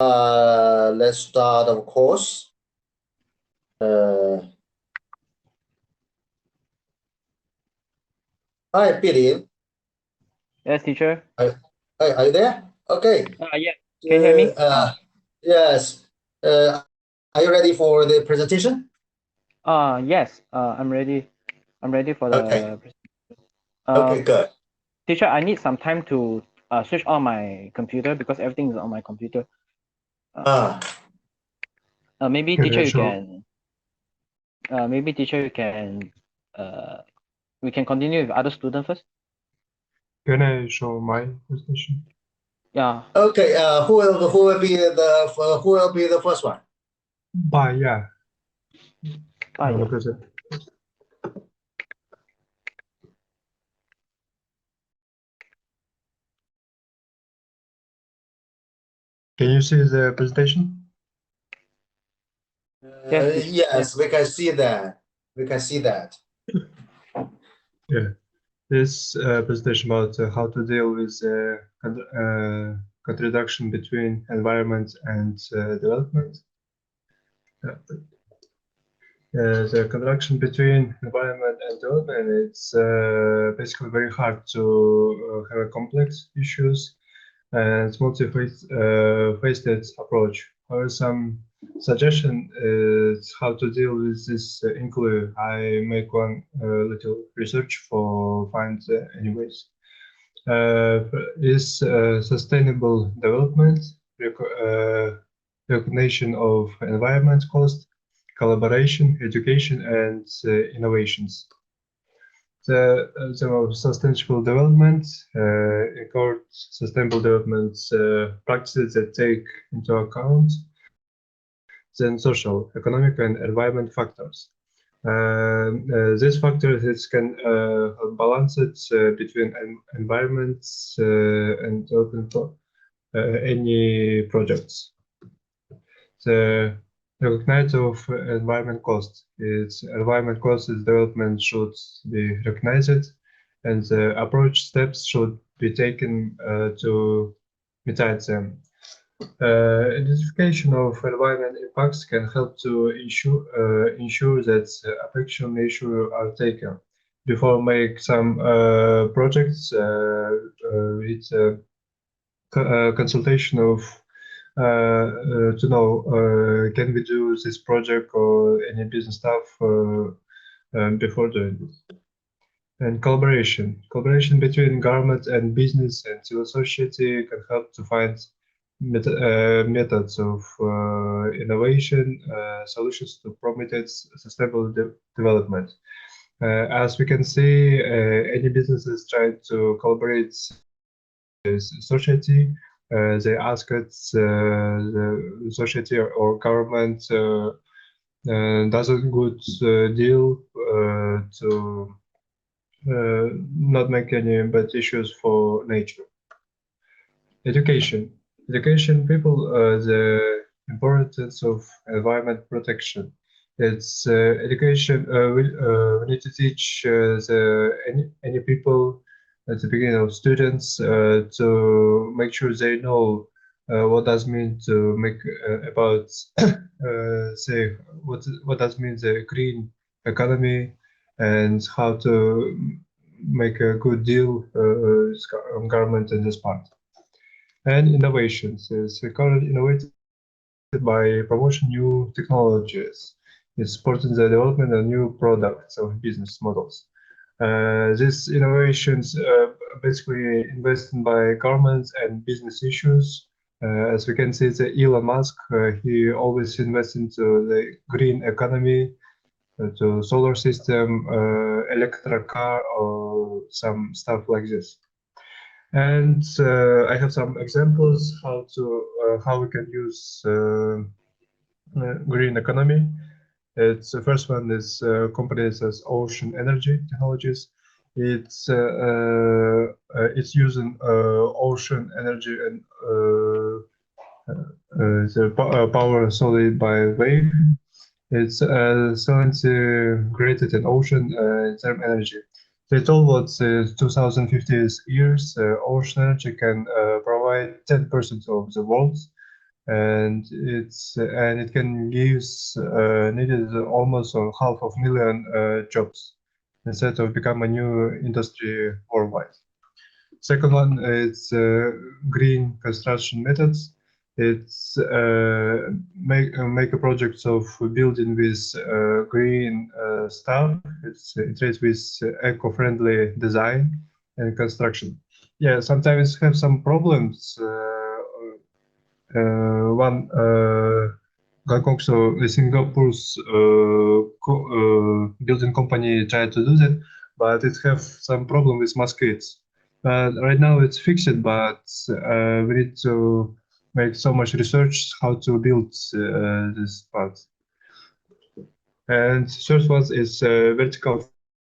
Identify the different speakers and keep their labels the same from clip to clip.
Speaker 1: Let's start, of course. Hi, Billy.
Speaker 2: Yes, teacher.
Speaker 1: Are you there? Okay.
Speaker 2: Yeah. Can you hear me?
Speaker 1: Yes. Are you ready for the presentation?
Speaker 2: Yes. I'm ready. I'm ready for
Speaker 1: Okay.
Speaker 2: the.
Speaker 1: Okay, good.
Speaker 2: Teacher, I need some time to switch on my computer because everything is on my computer.
Speaker 1: Ah,
Speaker 2: Maybe
Speaker 3: Can
Speaker 2: teacher
Speaker 3: I
Speaker 2: you
Speaker 3: show?
Speaker 2: can. Maybe teacher you can. We can continue with other student first.
Speaker 3: Can I show my presentation?
Speaker 2: Yeah.
Speaker 1: okay. Who will be the first one?
Speaker 3: Yeah.
Speaker 2: Ah,
Speaker 3: I wanna
Speaker 2: yeah.
Speaker 3: present. Can you see the presentation?
Speaker 2: Yes, teacher.
Speaker 1: Yes, we can see that. We can see that.
Speaker 3: Yeah. This presentation about how to deal with contradiction between environment and development. The contradiction between environment and development, it's basically very hard to have a complex issues and multi-faceted approach. However, some suggestion is how to deal with this include. I make one little research for find any ways. Is sustainable development, recognition of environment cost, collaboration, education, and innovations. The sustainable development record sustainable development practices that take into account then social, economic, and environment factors. These factors can balance it between environments and open any projects. The recognize of environment cost. Its environment cost is development should be recognized, and the approach steps should be taken to mitigate them. Identification of environment impacts can help to ensure that affection measures are taken. Before make some projects, it's a consultation of to know can we do this project or any business stuff before doing it. And collaboration between government and business and civil society can help to find methods of innovation, solutions to promote sustainable development. As we can see, any businesses try to collaborate with society. They ask it, the society or government does a good deal to not make any bad issues for nature. Education people the importance of environment protection. It's education. We need to teach any people at the beginning of students to make sure they know what does mean to make about say what does mean the green economy and how to make a good deal on government in this part. And innovations is currently innovated by promoting new technologies. It's supporting the development of new products or business models. These innovations basically invested by governments and business issues. As we can see, the Elon Musk, he always invests into the green economy, to solar system, electric car, or some stuff like this. And I have some examples how we can use green economy. It's the first one is companies as Ocean Energy Technologies. It's using ocean energy and the power solid by wave. It's integrated in ocean thermal energy. They told what 2050 years, ocean energy can provide 10% of the world's and it can give needed almost 500,000 jobs instead of become a new industry worldwide. Second one is green construction methods. It's make a project of building with green stuff. It is with eco-friendly design and construction. Yeah, sometimes have some problems. One Gangkok, so Singapore's building company tried to do that, but it have some problem with mosquitoes. Right now it's fixed, but we need to make so much research how to build this part. And third one is vertical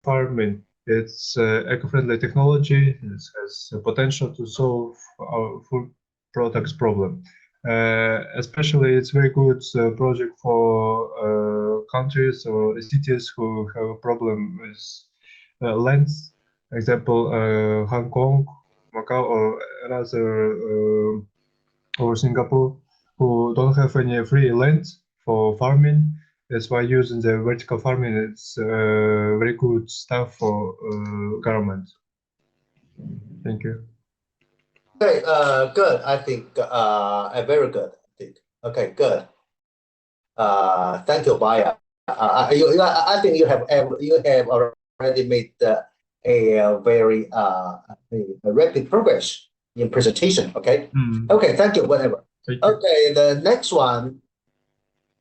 Speaker 3: farming. It's eco-friendly technology. It has potential to solve our food products problem. Especially, it's very good project for countries or cities who have a problem with land. Example, Hong Kong, Macau, or another, or Singapore, who don't have any free land for farming. That's why using the vertical farming is very good stuff for government. Thank you.
Speaker 1: Okay, good. I think very good. I think. Okay, good. Thank you, Maya. I think you have already made a very rapid progress in presentation. Okay. Okay. Thank you. Whatever.
Speaker 3: Thank you.
Speaker 1: Okay. The next one,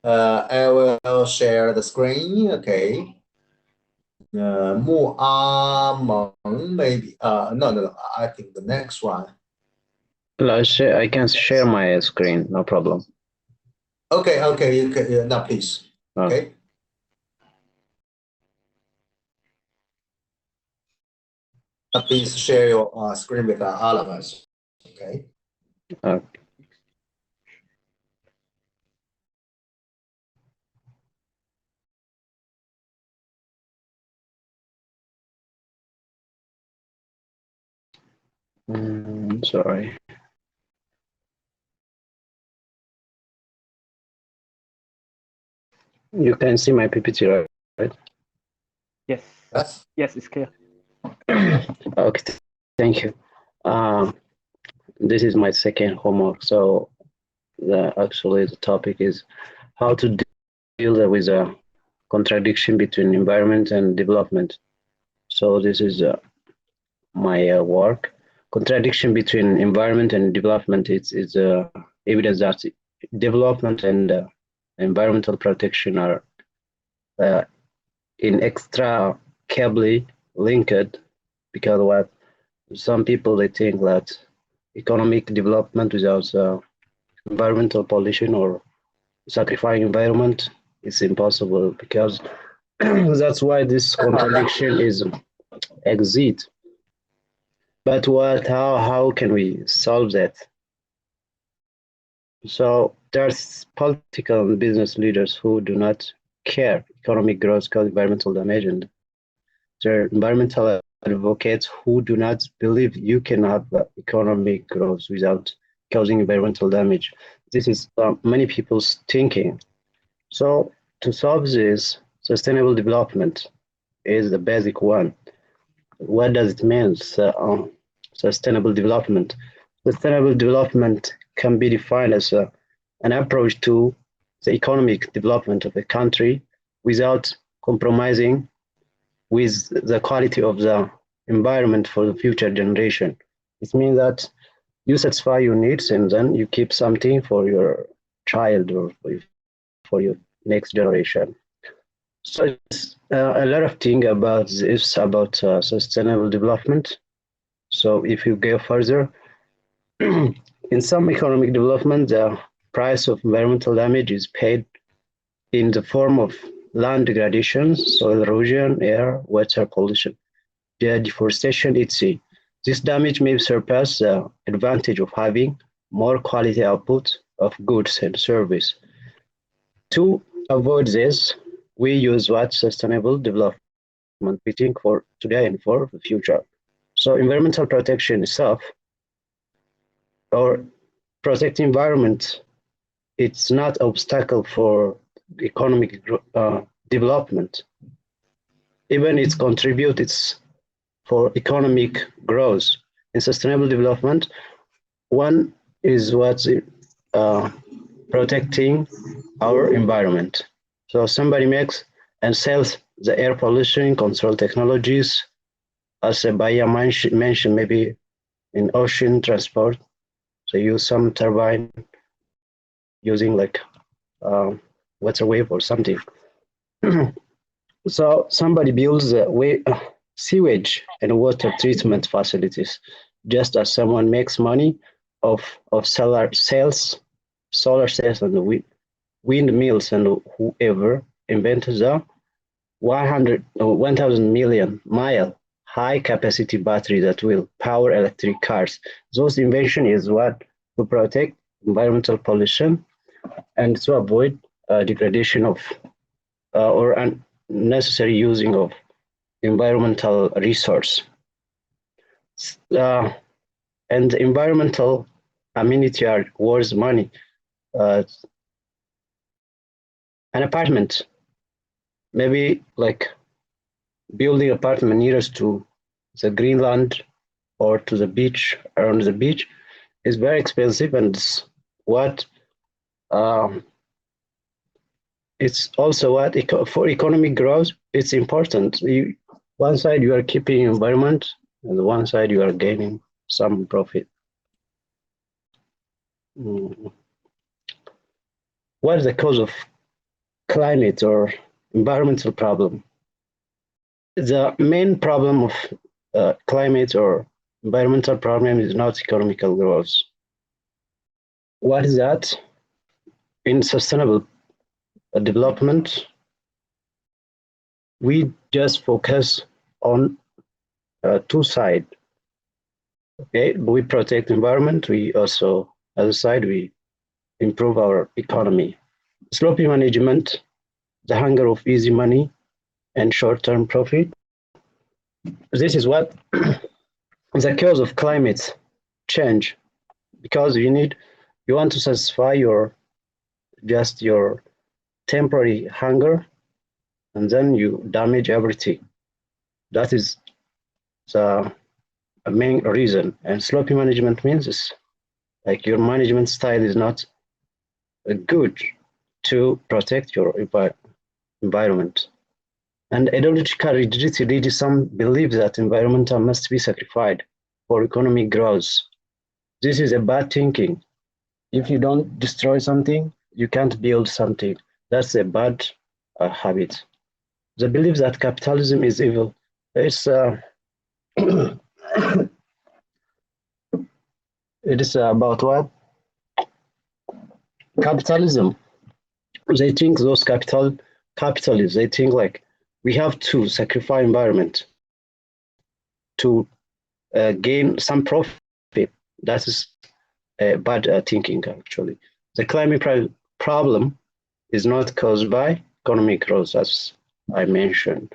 Speaker 1: I will share the screen. Okay. Mu Meng, maybe. No. I think the next one.
Speaker 4: I can share my screen, no problem.
Speaker 1: Okay, you can, now please. Okay. Please share your screen with all of us. Okay.
Speaker 4: Sorry. You can see my PPT, right?
Speaker 2: Yes.
Speaker 1: Yes.
Speaker 2: Yes, it's clear.
Speaker 4: Okay, thank you. This is my second homework. So actually the topic is how to deal with a contradiction between environment and development. So this is my work. Contradiction between environment and development is evidence that development and environmental protection are inextricably linked, because what some people they think that economic development without environmental pollution or sacrificing environment is impossible, because that's why this contradiction is exist. But how can we solve that? So there's political and business leaders who do not care economic growth cause environmental damage, and there are environmental advocates who do not believe you can have economic growth without causing environmental damage. This is many people's thinking. So to solve this, sustainable development is the basic one. What does it mean, sustainable development? Sustainable development can be defined as an approach to the economic development of a country without compromising with the quality of the environment for the future generation. It means that you satisfy your needs and then you keep something for your child or for your next generation. So it's a lot of things about this, about sustainable development. So if you go further, in some economic development, the price of environmental damage is paid in the form of land degradation, soil erosion, air, water pollution, deforestation, etc. This damage may surpass the advantage of having more quality output of goods and service. To avoid this, we use what sustainable development we think for today and for the future. So environmental protection itself, or protect environment, it's not obstacle for economic development. Even it's contributes for economic growth. In sustainable development, one is what's protecting our environment. So somebody makes and sells the air pollution control technologies, as Baya mentioned, maybe in ocean transport. So use some turbine using like water wave or something. So somebody builds sewage and water treatment facilities, just as someone makes money of solar cells and windmills, and whoever invented the 1,000 million mile high capacity battery that will power electric cars. Those invention is what to protect environmental pollution and to avoid degradation of or unnecessary using of environmental resource. And environmental amenity are worth money. An apartment, maybe like building apartment nearest to the Greenland or to the beach, around the beach, is very expensive, and what it's also what for economic growth it's important. One side you are keeping environment, and the one side you are gaining some profit. What is the cause of climate or environmental problem? The main problem of climate or environmental problem is not economical growth. What is that? In sustainable development, we just focus on two sides. Okay, we protect environment. We also, other side, we improve our economy. Sloppy management, the hunger of easy money and short-term profit. This is what the cause of climate change, because you want to satisfy your temporary hunger, and then you damage everything. That is the main reason. And sloppy management means is like your management style is not good to protect your environment. And ideological rigidity, some believe that environmental must be sacrificed for economic growth. This is a bad thinking. If you don't destroy something, you can't build something. That's a bad habit. The belief that capitalism is evil. It's it is about what? Capitalism. They think those capitalists, they think like we have to sacrifice environment to gain some profit. That is bad thinking, actually. The climate problem is not caused by economic growth, as I mentioned.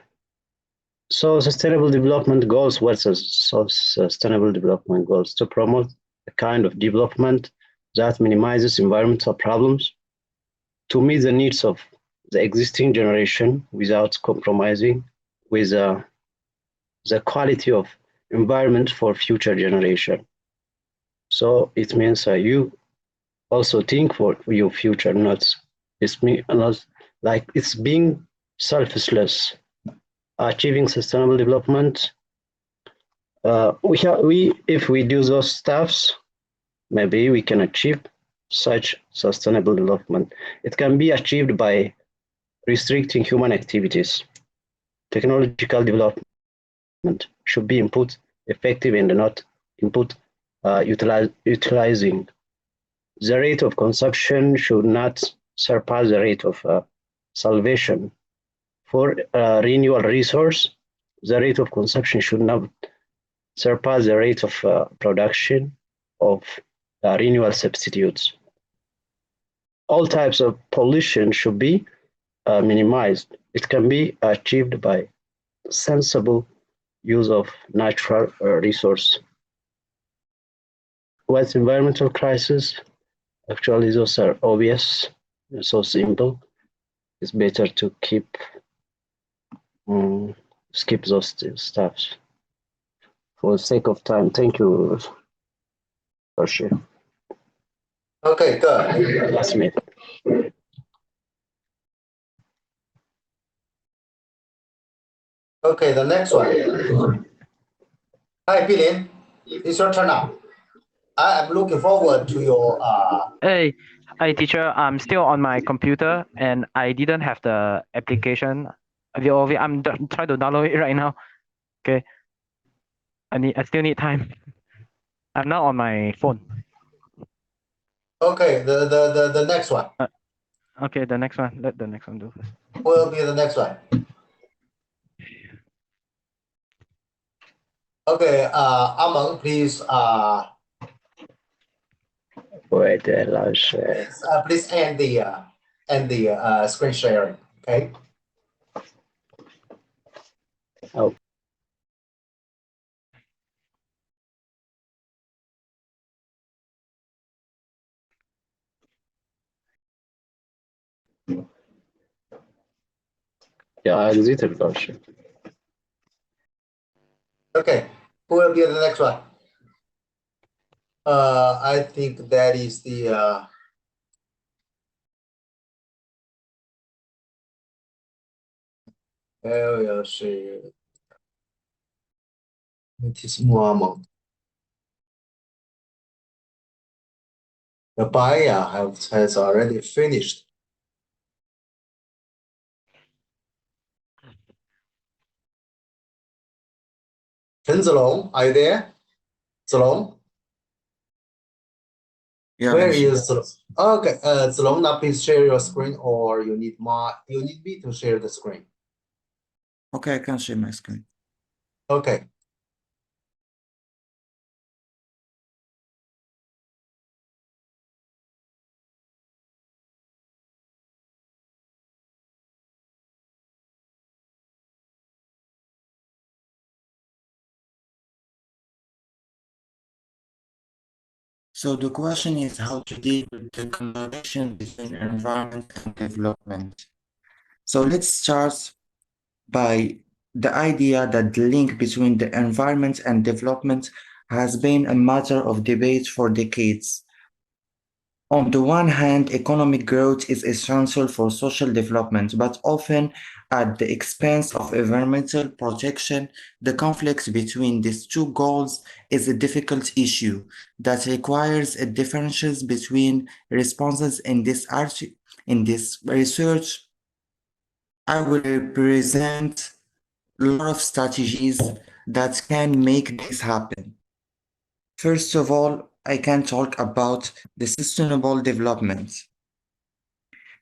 Speaker 4: So sustainable development goals, what's sustainable development goals? To promote a kind of development that minimizes environmental problems, to meet the needs of the existing generation without compromising with the quality of environment for future generation. So it means you also think for your future, not like it's being selfless. Achieving sustainable development, if we do those stuffs, maybe we can achieve such sustainable development. It can be achieved by restricting human activities. Technological development should be input effective and not input utilizing. The rate of consumption should not surpass the rate of salvation. For renewable resource, the rate of consumption should not surpass the rate of production of renewable substitutes. All types of pollution should be minimized. It can be achieved by sensible use of natural resource. What's environmental crisis? Actually, those are obvious, so simple. It's better to skip those stuffs. For the sake of time, thank you for sure.
Speaker 1: Okay, good.
Speaker 4: Last minute.
Speaker 1: Okay, the next one. Hi, Bilin. It's your turn now. I am looking forward to your
Speaker 2: Hey, hi teacher. I'm still on my computer and I didn't have the application. I'm trying to download it right now. Okay. I still need time. I'm now on my phone.
Speaker 1: okay, the next one
Speaker 2: Okay, the next one. Let the next one do first.
Speaker 1: will be the next one. Okay, Among, please
Speaker 4: Wait, I'll share.
Speaker 1: please end the screen sharing. Okay.
Speaker 4: Oh. Yeah, I exited version.
Speaker 1: Okay, who will be the next one? I think that is the area share. It is Muhammad. The buyer has already finished. Chen Zilong, are you there? Zilong?
Speaker 5: Yeah,
Speaker 1: Where
Speaker 5: I'm here.
Speaker 1: is Zilong? Okay, Zilong, now please share your screen, or you need me to share the screen.
Speaker 5: Okay, I can share my screen.
Speaker 1: Okay.
Speaker 5: So the question is how to deal with the connection between environment and development. So let's start by the idea that the link between the environment and development has been a matter of debate for decades. On the one hand, economic growth is essential for social development, but often at the expense of environmental protection. The conflict between these two goals is a difficult issue that requires a differential between responses in this research. I will present a lot of strategies that can make this happen. First of all, I can talk about the sustainable development.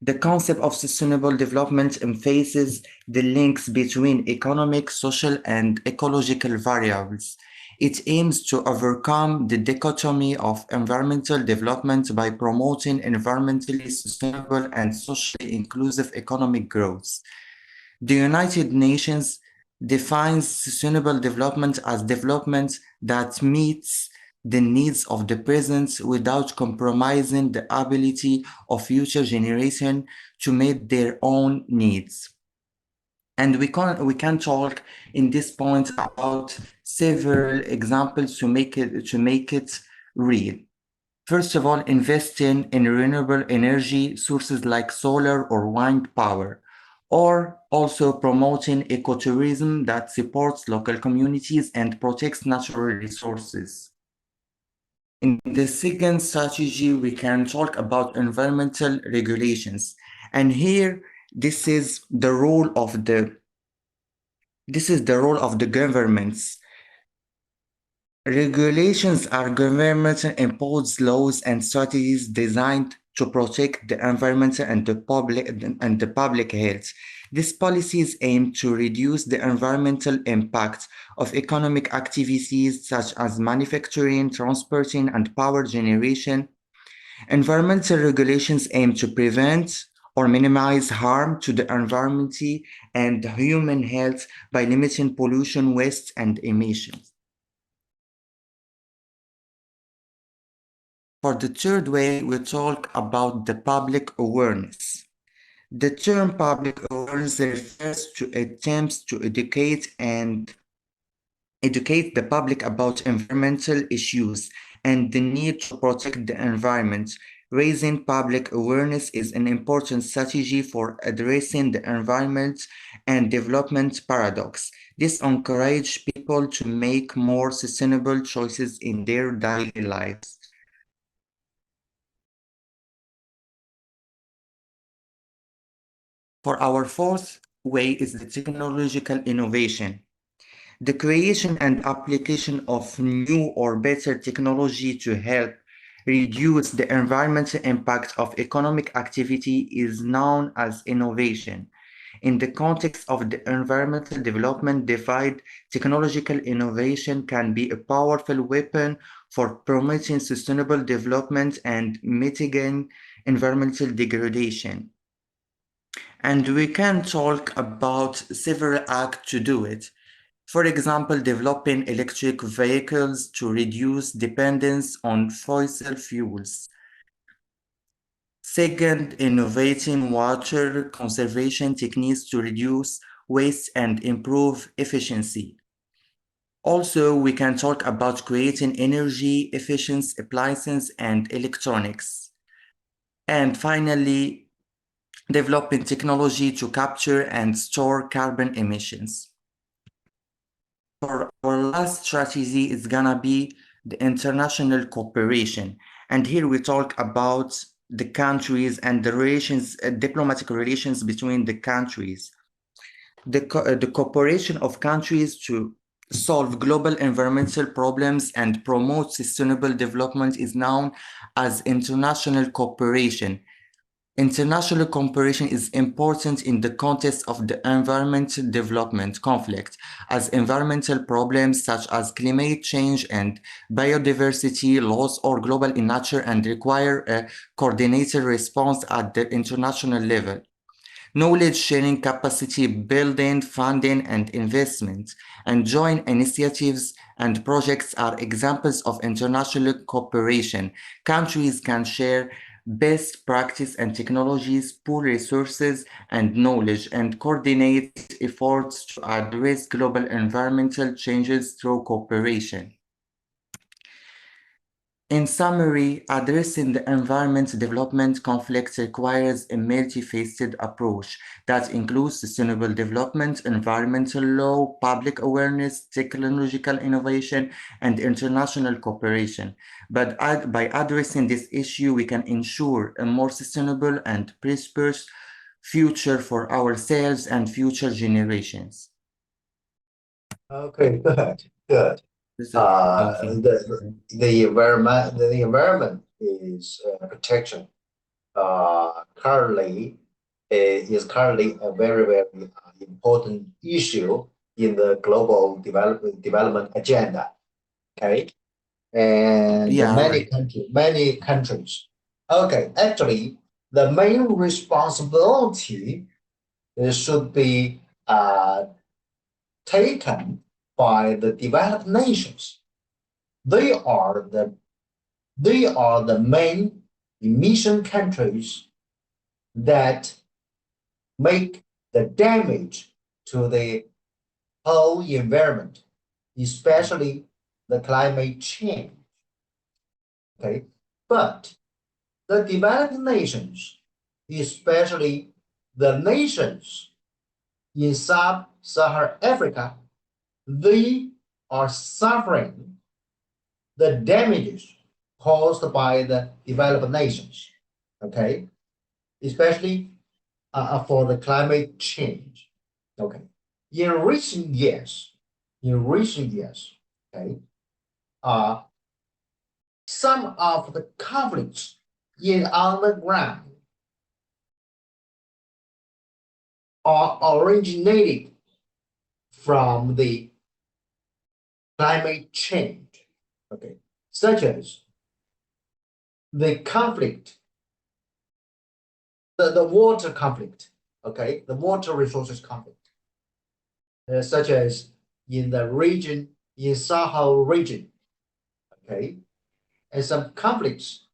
Speaker 5: The concept of sustainable development emphasizes the links between economic, social, and ecological variables. It aims to overcome the dichotomy of environmental development by promoting environmentally sustainable and socially inclusive economic growth. The United Nations defines sustainable development as development that meets the needs of the present without compromising the ability of future generations to meet their own needs. And we can talk in this point about several examples to make it real. First of all, investing in renewable energy sources like solar or wind power, or also promoting ecotourism that supports local communities and protects natural resources. In the second strategy, we can talk about environmental regulations. And here, this is the role of the governments. Regulations are government-imposed laws and strategies designed to protect the environment and the public health. These policies aim to reduce the environmental impact of economic activities such as manufacturing, transporting, and power generation. Environmental regulations aim to prevent or minimize harm to the environment and human health by limiting pollution, waste, and emissions. For the third way, we talk about the public awareness. The term public awareness refers to attempts to educate the public about environmental issues and the need to protect the environment. Raising public awareness is an important strategy for addressing the environment and development paradox. This encourages people to make more sustainable choices in their daily lives. For our fourth way is the technological innovation. The creation and application of new or better technology to help reduce the environmental impact of economic activity is known as innovation. In the context of the environmental development divide, technological innovation can be a powerful weapon for promoting sustainable development and mitigating environmental degradation. And we can talk about several acts to do it. For example, developing electric vehicles to reduce dependence on fossil fuels. Second, innovating water conservation techniques to reduce waste and improve efficiency. Also, we can talk about creating energy efficient appliances and electronics. And finally, developing technology to capture and store carbon emissions. For our last strategy is gonna be the international cooperation. And here we talk about the countries and the relations, diplomatic relations between the countries. The cooperation of countries to solve global environmental problems and promote sustainable development is known as international cooperation. International cooperation is important in the context of the environmental development conflict, as environmental problems such as climate change and biodiversity loss are global in nature and require a coordinated response at the international level. Knowledge sharing, capacity building, funding, and investment, and joint initiatives and projects are examples of international cooperation. Countries can share best practice and technologies, pool resources and knowledge, and coordinate efforts to address global environmental changes through cooperation. In summary, addressing the environment development conflict requires a multifaceted approach that includes sustainable development, environmental law, public awareness, technological innovation, and international cooperation. But by addressing this issue, we can ensure a more sustainable and prosperous future for ourselves and future generations.
Speaker 1: Okay, good. The environment is protection. Currently is currently a very important issue in the global development agenda. Okay, and
Speaker 5: Yeah,
Speaker 1: many countries. Okay, actually, the main responsibility should be taken by the developed nations. They are the main emission countries that make the damage to the whole environment, especially the climate change. Okay, but the developed nations, especially the nations in sub-Saharan Africa, they are suffering the damages caused by the developed nations, okay, especially for the climate change. Okay, in recent years, okay, some of the conflicts on the ground are originated from the climate change, okay, such as the conflict, the water conflict, okay, the water resources conflict, such as in the region, in Sahel region, okay, and some conflicts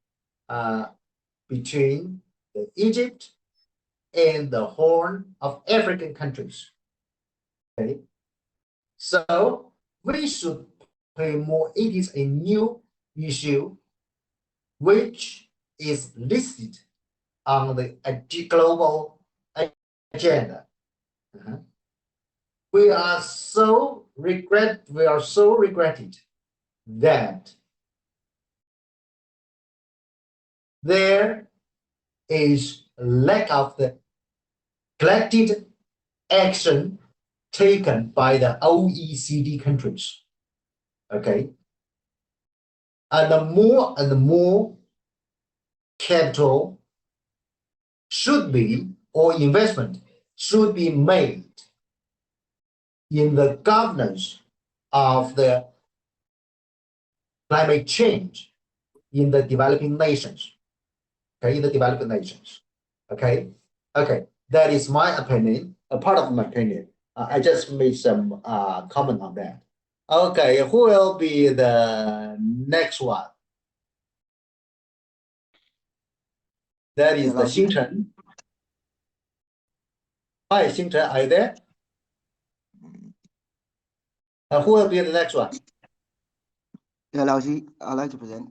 Speaker 1: between Egypt and the Horn of African countries. Okay, so we should pay more. It is a new issue which is listed on the global agenda. We are so regretted that there is a lack of the collected action taken by the OECD countries. Okay, and more capital should be, or investment should be made in the governance of the climate change in the developing nations. Okay, in the developing nations. Okay, that is my opinion, a part of my opinion. I just made some comment on that. Okay, who will be the next one? That is the Xingchen. Hi, Xingchen, are you there? Who will be the next one?
Speaker 6: Yeah, Laoji, I'd like to present.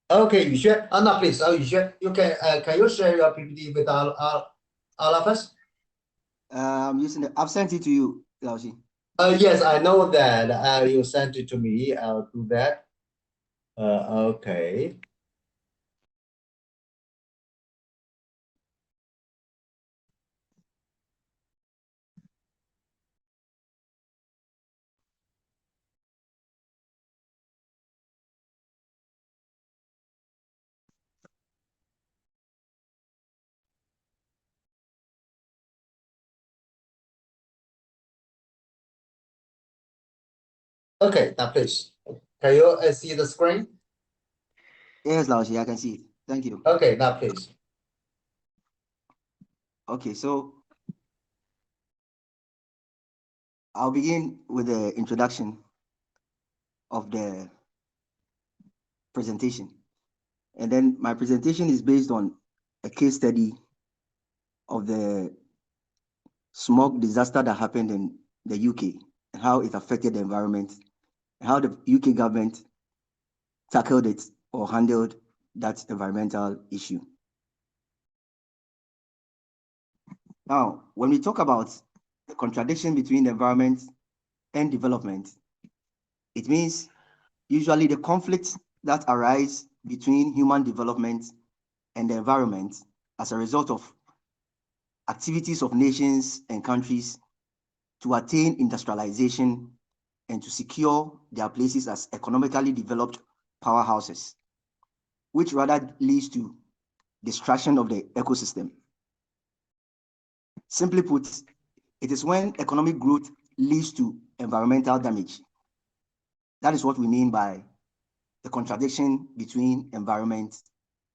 Speaker 1: Okay, Yuxue. No, please, Yuxue, you can you share your PPT with all of us?
Speaker 6: I'm using the, I've sent it to you, Laoji.
Speaker 1: Yes, I know that. You sent it to me. I'll do that. Okay. Okay, now please. Can you see the screen?
Speaker 6: Yes, Laoji, I can see it. Thank you.
Speaker 1: Okay, now please.
Speaker 6: Okay, so I'll begin with the introduction of the presentation. And then my presentation is based on a case study of the smog disaster that happened in the UK and how it affected the environment, and how the UK government tackled it or handled that environmental issue. Now, when we talk about the contradiction between the environment and development, it means usually the conflicts that arise between human development and the environment as a result of activities of nations and countries to attain industrialization and to secure their places as economically developed powerhouses, which rather leads to destruction of the ecosystem. Simply put, it is when economic growth leads to environmental damage. That is what we mean by the contradiction between environment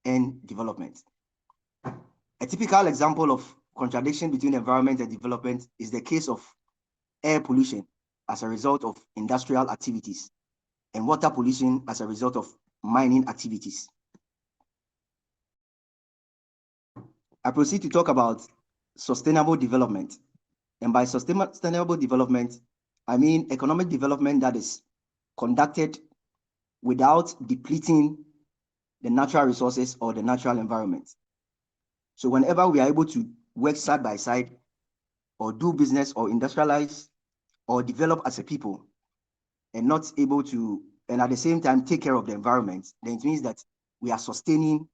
Speaker 6: and development. A typical example of contradiction between environment and development is the case of air pollution as a result of industrial activities and water pollution as a result of mining activities. I proceed to talk about sustainable development. And by sustainable development, I mean economic development that is conducted without depleting the natural resources or the natural environment. So whenever we are able to work side by side or do business or industrialize or develop as a people and not able to, and at the same time take care of the environment, then it means that we are sustaining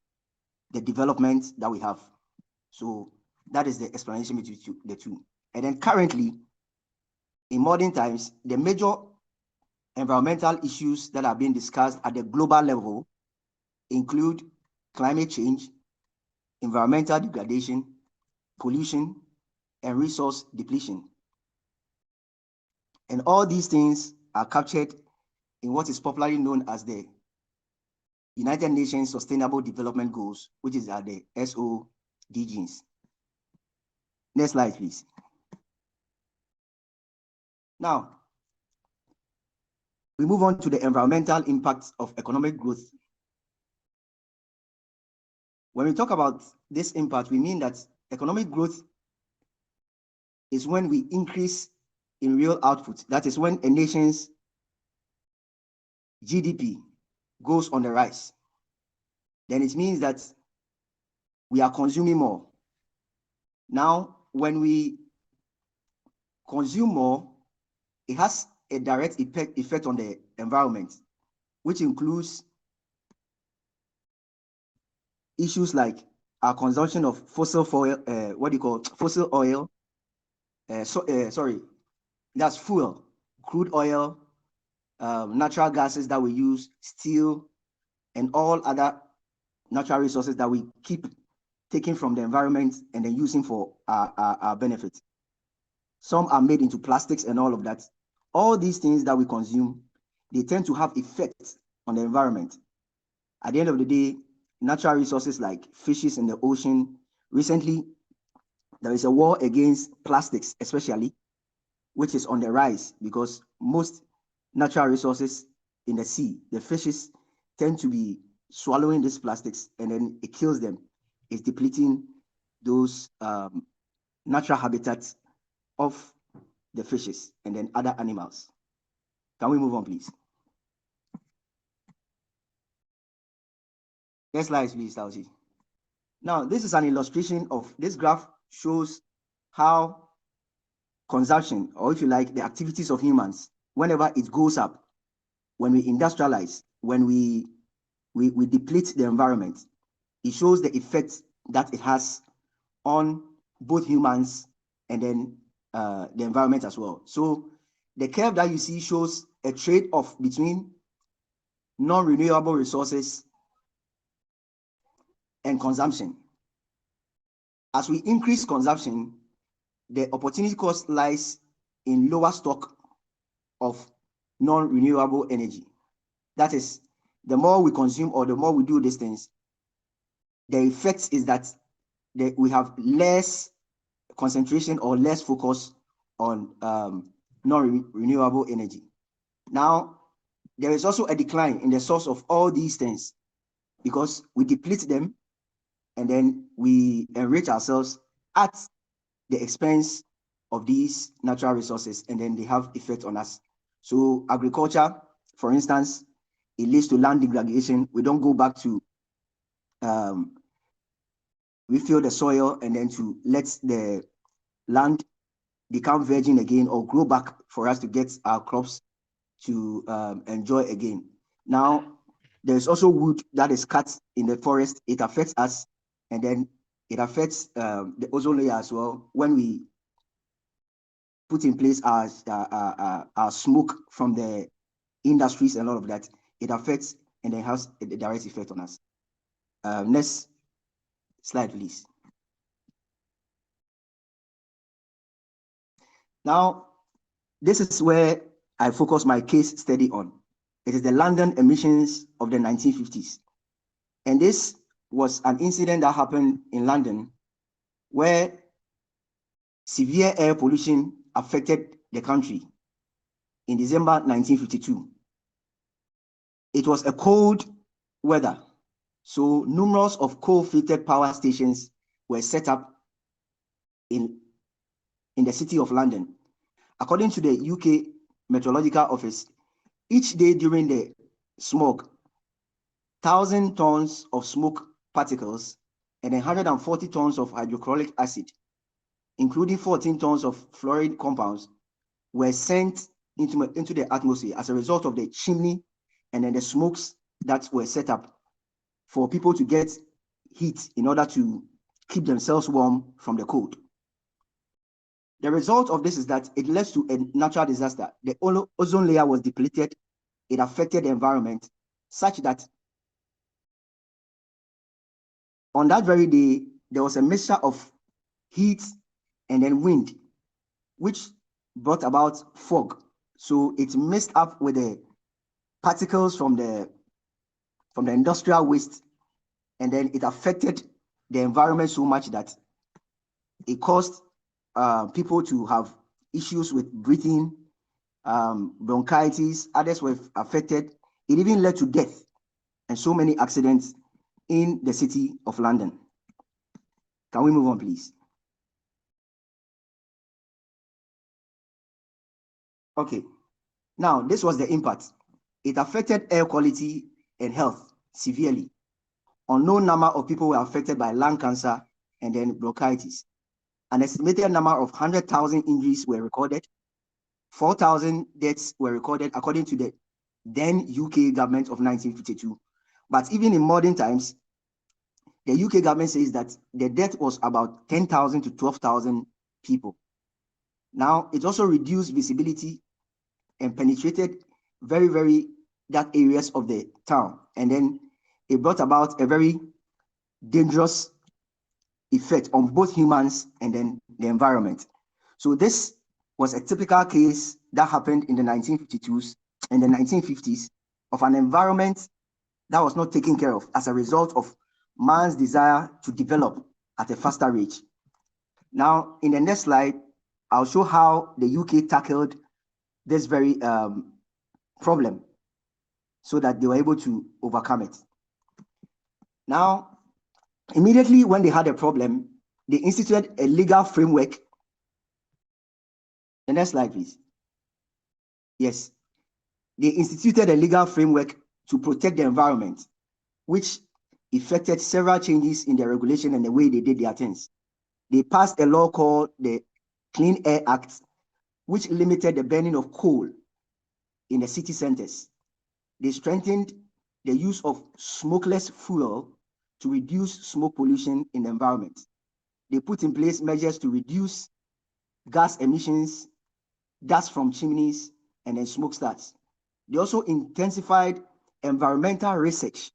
Speaker 6: the development that we have. So that is the explanation between the two. And then currently, in modern times, the major environmental issues that are being discussed at the global level include climate change, environmental degradation, pollution, and resource depletion. And all these things are captured in what is popularly known as the United Nations Sustainable Development Goals, which is at the SODGs. Next slide, please. Now, we move on to the environmental impacts of economic growth. When we talk about this impact, we mean that economic growth is when we increase in real output. That is when a nation's GDP goes on the rise. Then it means that we are consuming more. Now, when we consume more, it has a direct effect on the environment, which includes issues like our consumption of fossil oil, that's fuel, crude oil, natural gases that we use, steel, and all other natural resources that we keep taking from the environment and then using for our benefit. Some are made into plastics and all of that. All these things that we consume, they tend to have effects on the environment. At the end of the day, natural resources like fishes in the ocean, recently, there is a war against plastics, especially, which is on the rise because most natural resources in the sea, the fishes tend to be swallowing these plastics and then it kills them. It's depleting those natural habitats of the fishes and then other animals. Can we move on, please? Next slide, please, Tausi. Now, this is an illustration of this graph shows how consumption, or if you like, the activities of humans, whenever it goes up, when we industrialize, when we deplete the environment, it shows the effect that it has on both humans and then the environment as well. So the curve that you see shows a trade-off between non-renewable resources and consumption. As we increase consumption, the opportunity cost lies in lower stock of non-renewable energy. That is, the more we consume or the more we do these things, the effect is that we have less concentration or less focus on non-renewable energy. Now, there is also a decline in the source of all these things because we deplete them and then we enrich ourselves at the expense of these natural resources, and then they have effect on us. So agriculture, for instance, it leads to land degradation. We don't go back to refill the soil and then to let the land become virgin again or grow back for us to get our crops to enjoy again. Now, there's also wood that is cut in the forest. It affects us, and then it affects the ozone layer as well. When we put in place our smoke from the industries and all of that, it affects and then has a direct effect on us. Next slide, please. Now, this is where I focus my case study on. It is the London emissions of the 1950s. And this was an incident that happened in London where severe air pollution affected the country in December 1952. It was a cold weather, so numerous of coal-fired power stations were set up in the city of London. According to the UK Meteorological Office, each day during the smog, 1,000 tons of smoke particles and 140 tons of hydrochloric acid, including 14 tons of fluoride compounds, were sent into the atmosphere as a result of the chimney and then the smokes that were set up for people to get heat in order to keep themselves warm from the cold. The result of this is that it led to a natural disaster. The ozone layer was depleted. It affected the environment such that on that very day, there was a mixture of heat and then wind, which brought about fog. So it mixed up with the particles from the industrial waste, and then it affected the environment so much that it caused people to have issues with breathing, bronchitis. Others were affected. It even led to death and so many accidents in the city of London. Can we move on, please? Okay, now this was the impact. It affected air quality and health severely. Unknown number of people were affected by lung cancer and then bronchitis. An estimated number of 100,000 injuries were recorded. 4,000 deaths were recorded according to the then UK government of 1952. But even in modern times, the UK government says that the death was about 10,000 to 12,000 people. Now, it also reduced visibility and penetrated very, very dark areas of the town. And then it brought about a very dangerous effect on both humans and then the environment. So this was a typical case that happened in the 1952s and the 1950s of an environment that was not taken care of as a result of man's desire to develop at a faster rate. Now, in the next slide, I'll show how the UK tackled this very problem so that they were able to overcome it. Now, immediately when they had a problem, they instituted a legal framework. The next slide, please. Yes, they instituted a legal framework to protect the environment, which effected several changes in their regulation and the way they did their things. They passed a law called the Clean Air Act, which limited the burning of coal in the city centers. They strengthened the use of smokeless fuel to reduce smoke pollution in the environment. They put in place measures to reduce gas emissions, dust from chimneys, and then smokestacks. They also intensified environmental research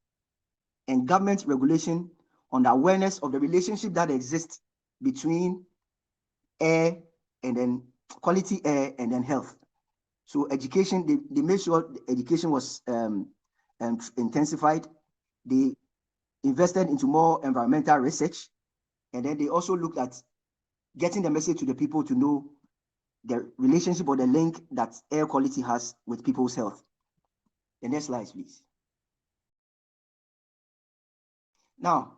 Speaker 6: and government regulation on the awareness of the relationship that exists between air and then quality air and then health. So education, they made sure the education was intensified. They invested into more environmental research, and then they also looked at getting the message to the people to know the relationship or the link that air quality has with people's health. The next slide, please. Now,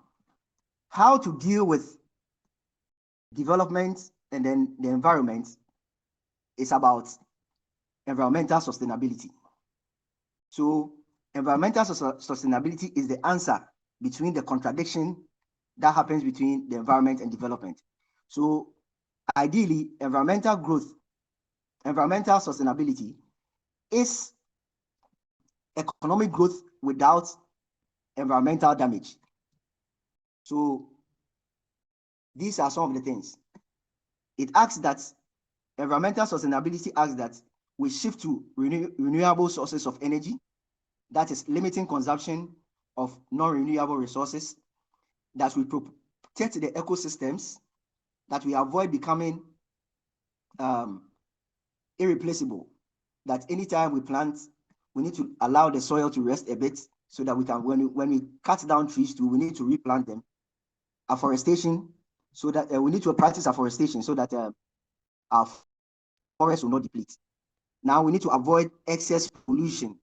Speaker 6: how to deal with development and then the environment is about environmental sustainability. So environmental sustainability is the answer between the contradiction that happens between the environment and development. So ideally, environmental growth, environmental sustainability is economic growth without environmental damage. So these are some of the things. It asks that environmental sustainability asks that we shift to renewable sources of energy, that is limiting consumption of non-renewable resources, that we protect the ecosystems, that we avoid becoming irreplaceable, that anytime we plant, we need to allow the soil to rest a bit so that we can, when we cut down trees too, we need to replant them. Afforestation, so that we need to practice afforestation so that our forests will not deplete. Now we need to avoid excess pollution,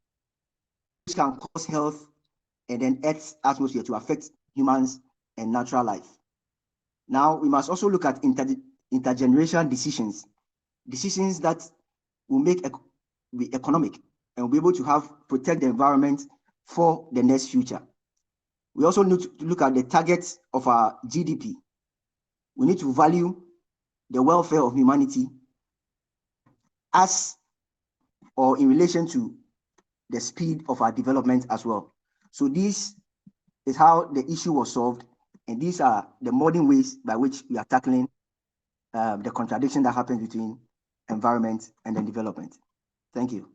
Speaker 6: which can cause health and then Earth's atmosphere to affect humans and natural life. Now we must also look at intergenerational decisions that will be economic and will be able to protect the environment for the next future. We also need to look at the targets of our GDP. We need to value the welfare of humanity as or in relation to the speed of our development as well. So this is how the issue was solved, and these are the modern ways by which we are tackling the contradiction that happens between environment and then development. Thank you.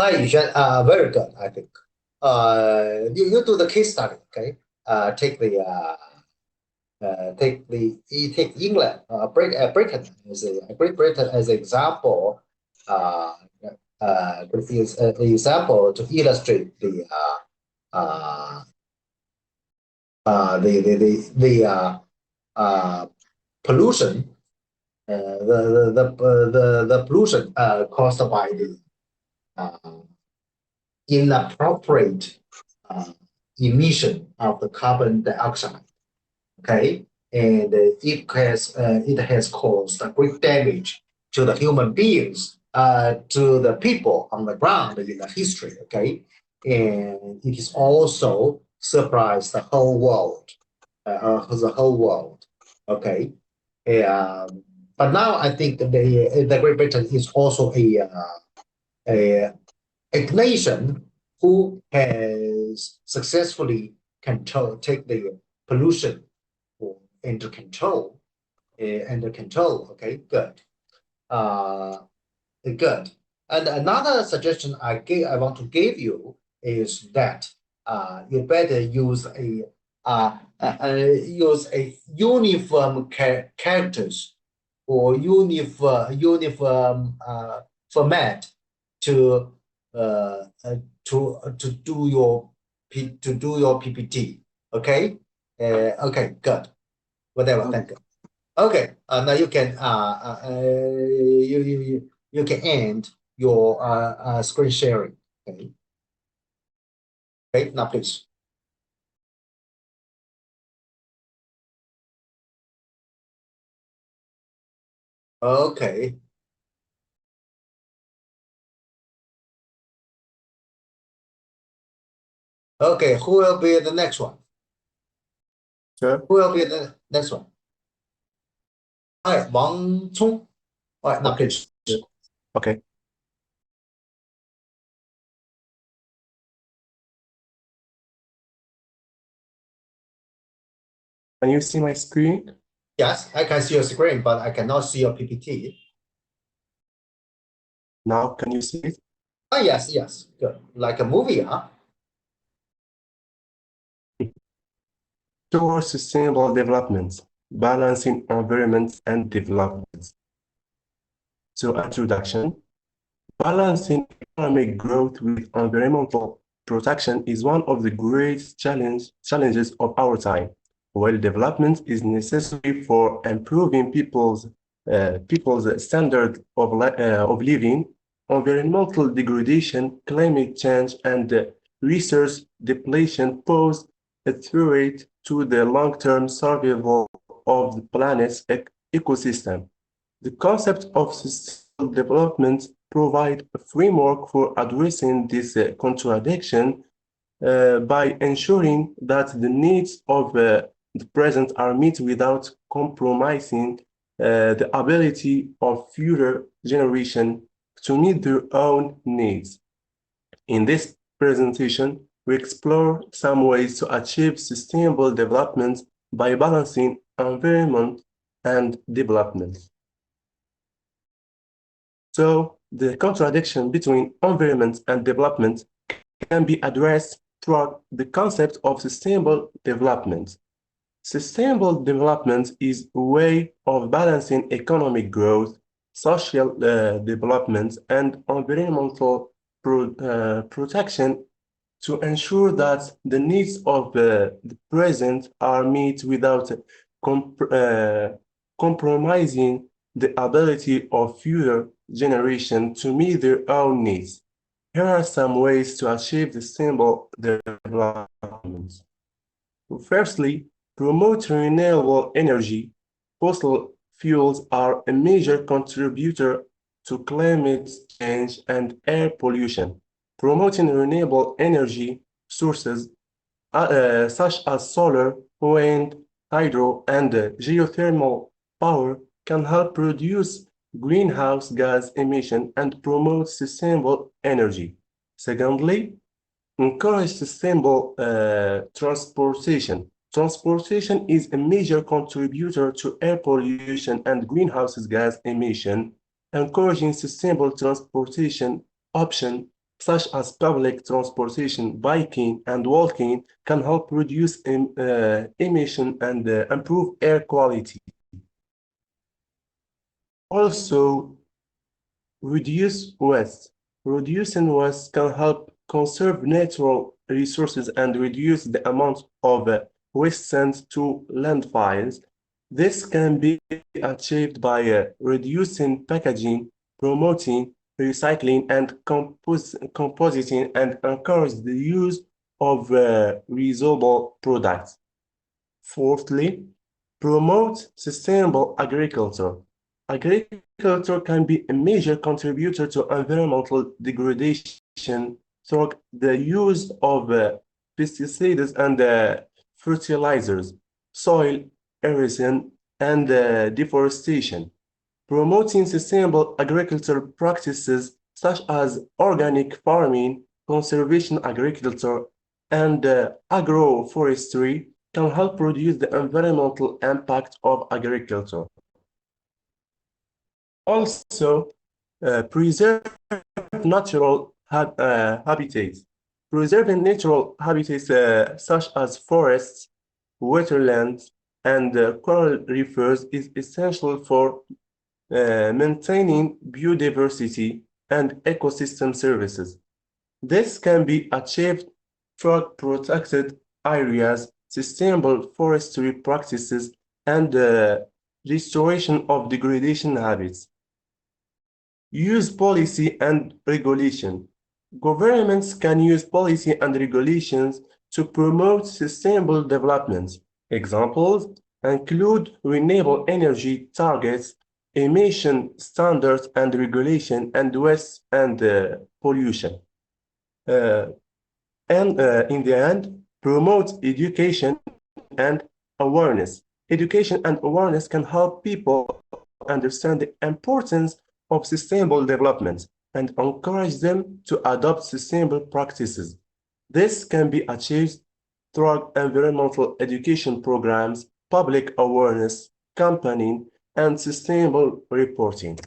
Speaker 1: Hi, Yushan. Very good, I think. You do the case study, okay? Take England, Britain as Great Britain as an example. Is an example to illustrate the pollution, the pollution caused by inappropriate emission of the carbon dioxide. Okay, and it has caused a great damage to the human beings, to the people on the ground in the history. Okay, and it is also surprised the whole world, the whole world. Okay, but now I think the Great Britain is also a nation who has successfully take the pollution under control. Okay, good. Good. And another suggestion I want to give you is that you better use a uniform characters or uniform format to do your PPT. Okay. Okay. Good. Whatever. Thank you. Okay. Now you can you can end your screen sharing. Okay. Okay. Now please. Okay. Okay. Who will be the next one?
Speaker 3: Sure.
Speaker 1: Who will be the next one? All right, Wang Cong. All right, now please.
Speaker 3: Okay. Can you see my screen?
Speaker 1: Yes, I can see your screen, but I cannot see your PPT.
Speaker 3: Now, can you see it?
Speaker 1: Oh, yes, yes, good. Like a movie, huh?
Speaker 3: Towards sustainable development, balancing environment and development. So, introduction. Balancing economic growth with environmental protection is one of the great challenges of our time. While development is necessary for improving people's standard of living, environmental degradation, climate change, and resource depletion pose a threat to the long-term survival of the planet's ecosystem. The concept of sustainable development provide a framework for addressing this contradiction by ensuring that the needs of the present are met without compromising the ability of future generations to meet their own needs. In this presentation, we explore some ways to achieve sustainable development by balancing environment and development. So the contradiction between environment and development can be addressed through the concept of sustainable development. Sustainable development is a way of balancing economic growth, social development, and environmental protection to ensure that the needs of the present are met without compromising the ability of future generations to meet their own needs. Here are some ways to achieve sustainable development. Firstly, promote renewable energy. Fossil fuels are a major contributor to climate change and air pollution. Promoting renewable energy sources such as solar, wind, hydro, and geothermal power can help reduce greenhouse gas emission and promote sustainable energy. Secondly, encourage sustainable transportation. Transportation is a major contributor to air pollution and greenhouse gas emission. Encouraging sustainable transportation options such as public transportation, biking, and walking can help reduce emission and improve air quality. Also, reduce waste. Reducing waste can help conserve natural resources and reduce the amount of waste sent to landfills. This can be achieved by reducing packaging, promoting
Speaker 7: recycling, and compositing, and encourage the use of reusable products. Fourthly, promote sustainable agriculture. Agriculture can be a major contributor to environmental degradation through the use of pesticides and fertilizers, soil erosion, and deforestation. Promoting sustainable agricultural practices such as organic farming, conservation agriculture, and agroforestry can help reduce the environmental impact of agriculture. Also, preserve natural habitats. Preserving natural habitats such as forests, wetlands, and coral reefs is essential for maintaining biodiversity and ecosystem services. This can be achieved through protected areas, sustainable forestry practices, and restoration of degradation habits. Use policy and regulation. Governments can use policy and regulations to promote sustainable development. Examples include renewable energy targets, emission standards and regulation, and waste and pollution. In the end, promote education and awareness. Education and awareness can help people understand the importance of sustainable development and encourage them to adopt sustainable practices. This can be achieved through environmental education programs, public awareness, campaigning, and sustainable reporting.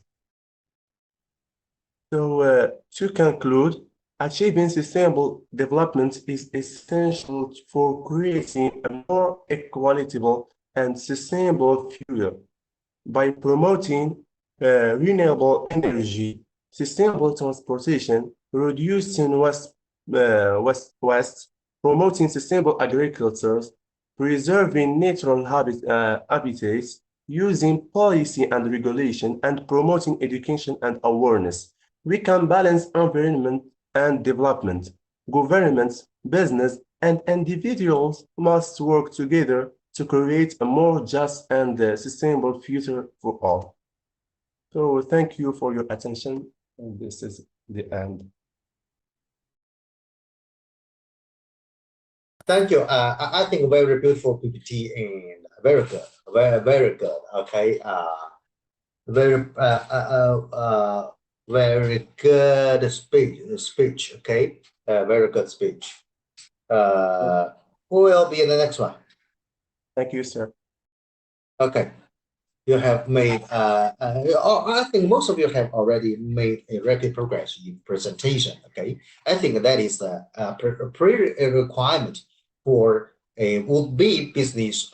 Speaker 7: So, to conclude, achieving sustainable development is essential for creating a more equitable and sustainable future. By promoting renewable energy, sustainable transportation, reducing waste, promoting sustainable agriculture, preserving natural habitats, using policy and regulation, and promoting education and awareness, we can balance environment and development. Governments, business, and individuals must work together to create a more just and sustainable future for all. So thank you for your attention, and this is the end.
Speaker 1: Thank you. I think very beautiful PPT and very good, very good. Okay. Very very good speech. Okay. Very good speech. Who will be in the next one?
Speaker 7: Thank you, sir.
Speaker 1: Okay. You have made, I think most of you have already made a rapid progress in presentation. Okay. I think that is a pre-requirement for a would-be business,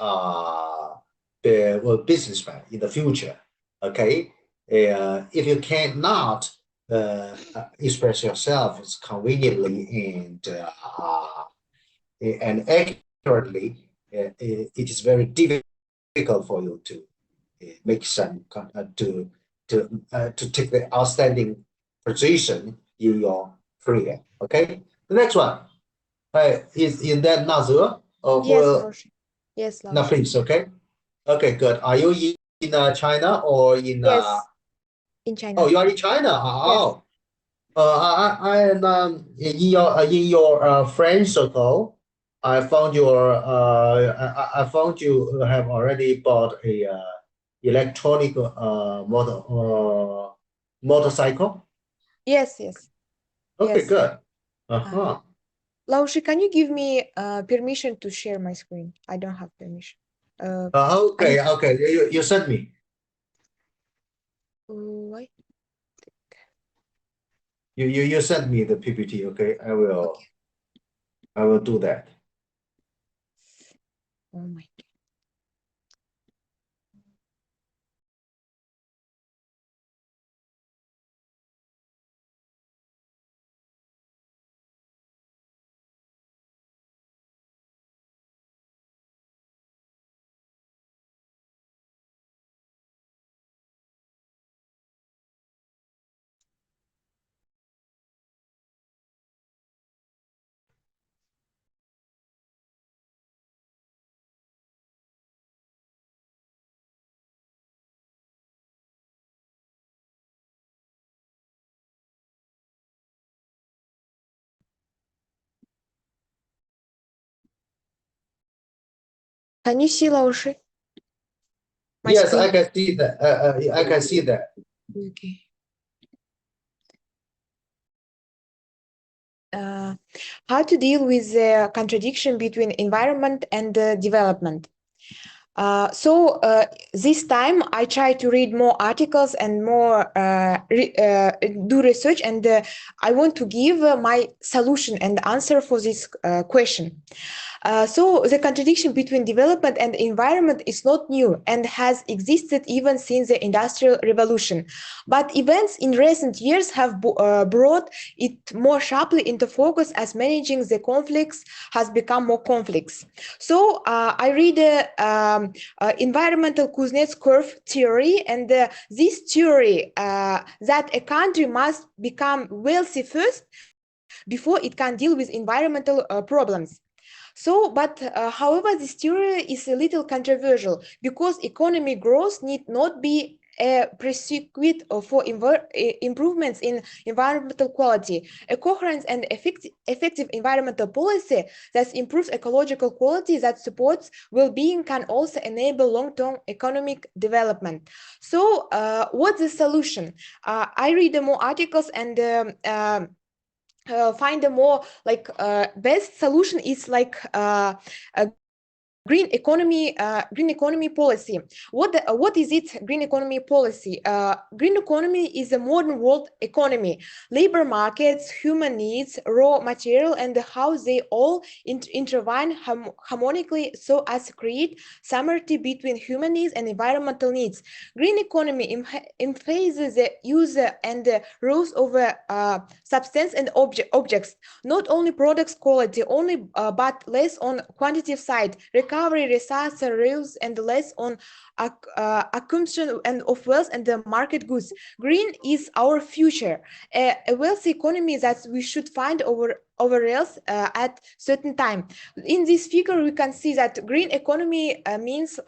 Speaker 1: businessman in the future. Okay. If you cannot express yourself conveniently and accurately, it is very difficult for you to make some to take the outstanding position in your career. Okay. The next one is that Nazir? Or
Speaker 8: Yes,
Speaker 1: will,
Speaker 8: Roshi. Yes,
Speaker 1: no,
Speaker 8: Laoshi.
Speaker 1: please. Okay. Okay, good. Are you in China or in?
Speaker 8: Yes, in China.
Speaker 1: Oh, you are in China. Oh, I am in your friend circle. I found your I found you have already bought a electronic motorcycle.
Speaker 8: Yes, yes.
Speaker 1: Okay,
Speaker 8: Yes.
Speaker 1: good. Uh-huh.
Speaker 8: Laoshi, can you give me permission to share my screen? I don't have permission.
Speaker 1: Okay, okay. You sent me.
Speaker 8: Why?
Speaker 1: You sent me the PPT. Okay, I will do that.
Speaker 8: Oh my. Can you see Laoshi? My
Speaker 1: Yes,
Speaker 8: screen?
Speaker 1: I can see that. I can see that.
Speaker 8: Okay. How to deal with the contradiction between environment and development. This time I try to read more articles and more do research, and I want to give my solution and answer for this question. So the contradiction between development and environment is not new and has existed even since the Industrial Revolution. But events in recent years have brought it more sharply into focus as managing the conflicts has become more complex. So I read environmental Kuznets curve theory, and this theory that a country must become wealthy first before it can deal with environmental problems. So, however, this theory is a little controversial because economic growth need not be a prerequisite for improvements in environmental quality. A coherent and effective environmental policy that improves ecological quality that supports well-being can also enable long-term economic development. So, what's the solution? I read more articles and find a more best solution is a green economy policy. What is it? Green economy policy. Green economy is a modern world economy. Labor markets, human needs, raw material, and how they all intertwine harmonically so as to create similarity between human needs and environmental needs. Green economy emphasizes the user and the rules over substance and objects, not only products quality only, but less on quantitative side, recovery, resource rules, and less on accumulation and of wealth and the market goods. Green is our future, a wealthy economy that we should find over else at certain time. In this figure, we can see that green economy means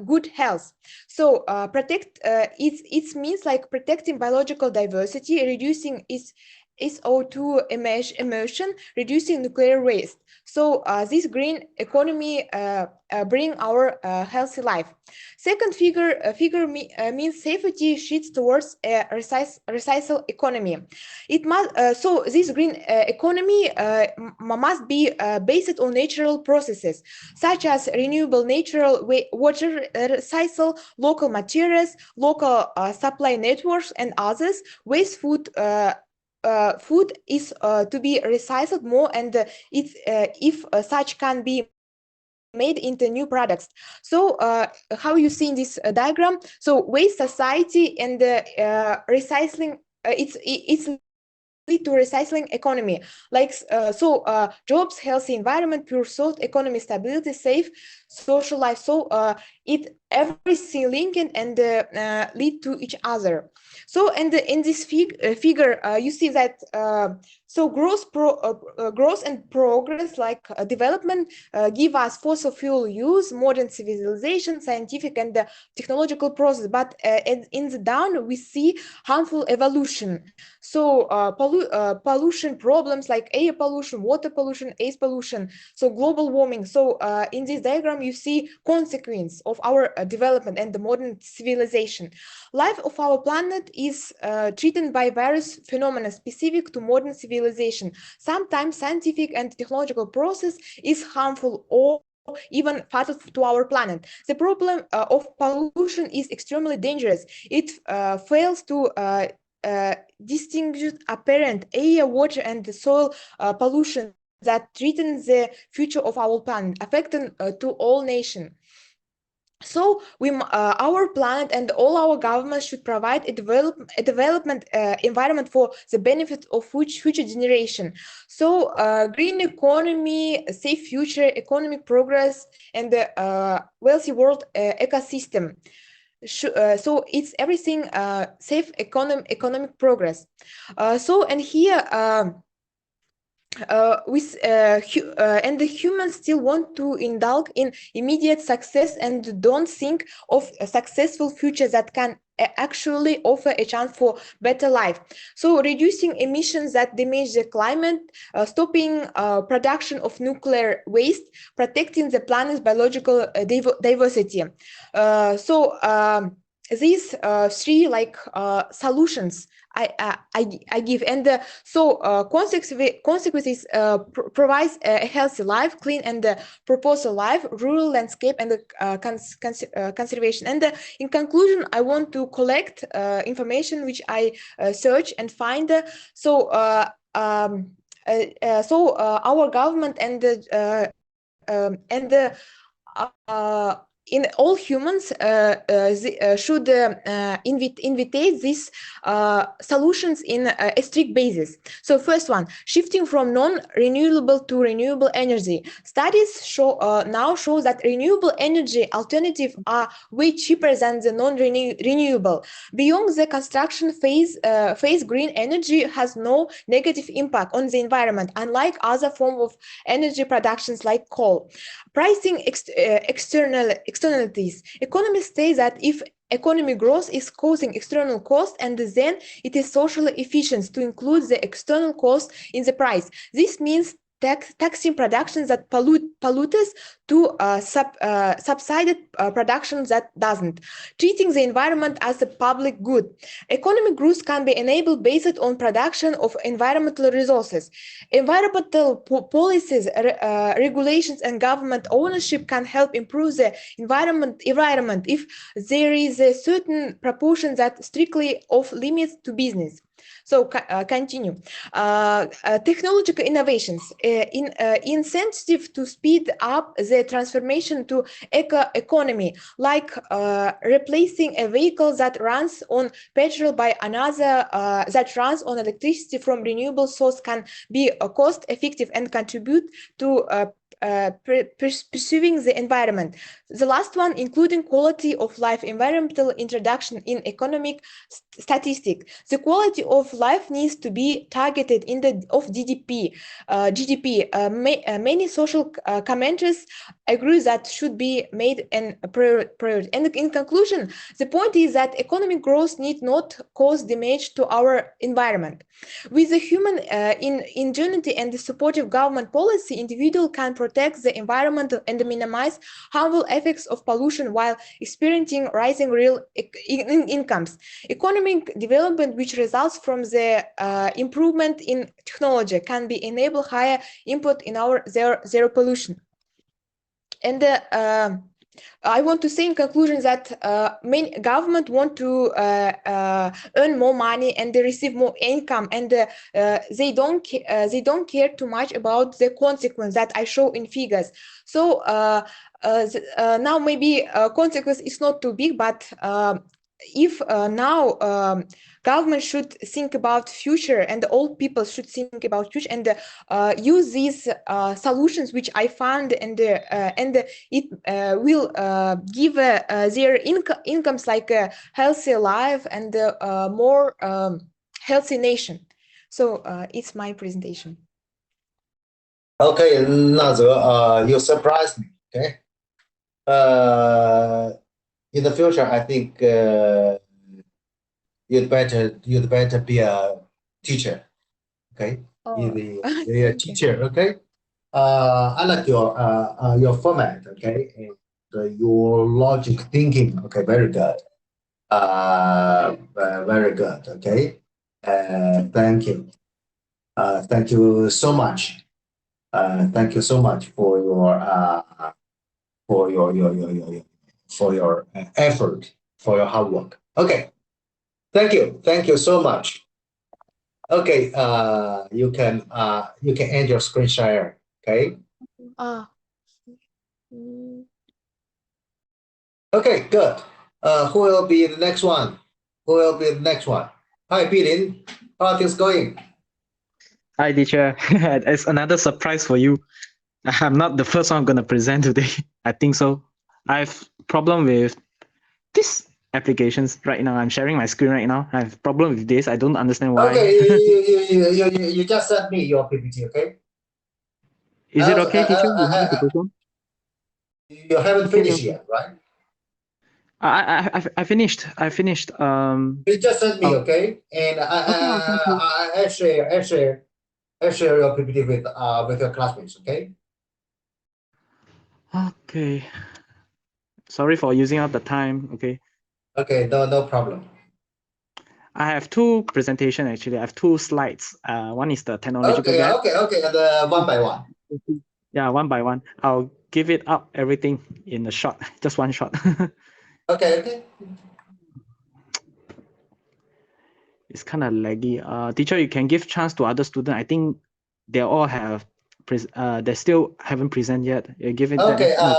Speaker 8: good health. So protect it means like protecting biological diversity, reducing its SO2 emission, reducing nuclear waste. So this green economy bring our healthy life. Second figure means safety shifts towards a recycle economy. It must so this green economy must be based on natural processes such as renewable natural water recycle, local materials, local supply networks, and others. Waste food is to be recycled more, and if such can be made into new products. So how you see in this diagram, so waste society and recycling, it's lead to recycling economy, jobs, healthy environment, pure thought, economy, stability, safe social life. So it everything linked and lead to each other. So and in this figure you see that growth and progress development give us fossil fuel use, modern civilization, scientific and technological process, but in the down we see harmful evolution. So pollution problems like air pollution, water pollution, air pollution, so global warming. So in this diagram you see consequence of our development and the modern civilization. Life of our planet is treated by various phenomena specific to modern civilization. Sometimes scientific and technological process is harmful or even fatal to our planet. The problem of pollution is extremely dangerous. It fails to distinguish apparent air, water, and the soil pollution that threatens the future of our planet, affecting to all nations. So our planet and all our governments should provide a development environment for the benefit of future generation. So green economy, safe future, economic progress, and the wealthy world ecosystem. So it's everything safe economic progress. And here and the humans still want to indulge in immediate success and don't think of a successful future that can actually offer a chance for better life. So reducing emissions that damage the climate, stopping production of nuclear waste, protecting the planet's biological diversity. These three solutions I give, and consequences provides a healthy life, clean and purposeful life, rural landscape, and conservation. And in conclusion, I want to collect information which I search and find. Our government in all humans should invitate these solutions in a strict basis. So first one, shifting from non-renewable to renewable energy. Studies now show that renewable energy alternatives are way cheaper than the non-renewable. Beyond the construction phase, green energy has no negative impact on the environment, unlike other forms of energy productions like coal. Pricing externalities. Economists say that if economic growth is causing external cost, and then it is socially efficient to include the external cost in the price. This means taxing productions that polluters to subsided production that doesn't, treating the environment as a public good. Economic growth can be enabled based on production of environmental resources. Environmental policies, regulations, and government ownership can help improve the environment if there is a certain proportion that strictly off limits to business. So continue. Technological innovations, incentive to speed up the transformation to economy, like replacing a vehicle that runs on petrol by another that runs on electricity from renewable source, can be cost effective and contribute to pursuing the environment. The last one, including quality of life, environmental introduction in economic statistic. The quality of life needs to be targeted in the GDP. Many social commenters agree that should be made a priority. And in conclusion, the point is that economic growth need not cause damage to our environment. With the human ingenuity and the supportive government policy, individual can protect the environment and minimize harmful effects of pollution while experiencing rising real incomes. Economic development, which results from the improvement in technology, can be enable higher input in our zero pollution. And I want to say in conclusion that many government want to earn more money and they receive more income, and they don't care too much about the consequence that I show in figures. So now maybe consequence is not too big, but if now government should think about future, and all people should think about future, and use these solutions which I found, and it will give their incomes like a healthy life and more healthy nation. So it's my presentation.
Speaker 1: Okay, Nazo, you surprised me. Okay. In the future, I think you'd better be a teacher. Okay.
Speaker 8: Oh,
Speaker 1: Be a teacher. Okay. I like your format. Okay, and your logic thinking. Okay, very good. Very good. Okay. Thank you. Thank you so much. Thank you so much for your effort, for your hard work. Okay. Thank you so much. Okay, you can end your screen share. Okay. Okay, good. Who will be the next one? Hi, Bilin. How are things going?
Speaker 2: Hi, teacher. It's another surprise for you. I'm not the first one I'm gonna present today. I think so. I have problem with this applications right now. I'm sharing my screen right now. I have problem with this. I don't understand why.
Speaker 1: Okay, you just sent me your PPT, okay?
Speaker 2: Is it okay, teacher? You want me to go on?
Speaker 1: You haven't finished yet, right?
Speaker 2: I finished. I finished.
Speaker 1: Please just send me,
Speaker 2: Oh.
Speaker 1: okay? And
Speaker 2: thank you.
Speaker 1: I share your PPT with your classmates, okay?
Speaker 2: Okay. Sorry for using up the time. Okay.
Speaker 1: Okay, no problem.
Speaker 2: I have two presentation actually. I have two slides. One is the technological
Speaker 1: Okay,
Speaker 2: gap.
Speaker 1: okay, and one by one.
Speaker 2: Yeah, one by one. I'll give it up everything in a shot, just one shot.
Speaker 1: Okay.
Speaker 2: It's kind of laggy. Teacher, you can give chance to other students. I think they all have, they still haven't present yet. You give it
Speaker 1: Okay,
Speaker 2: them more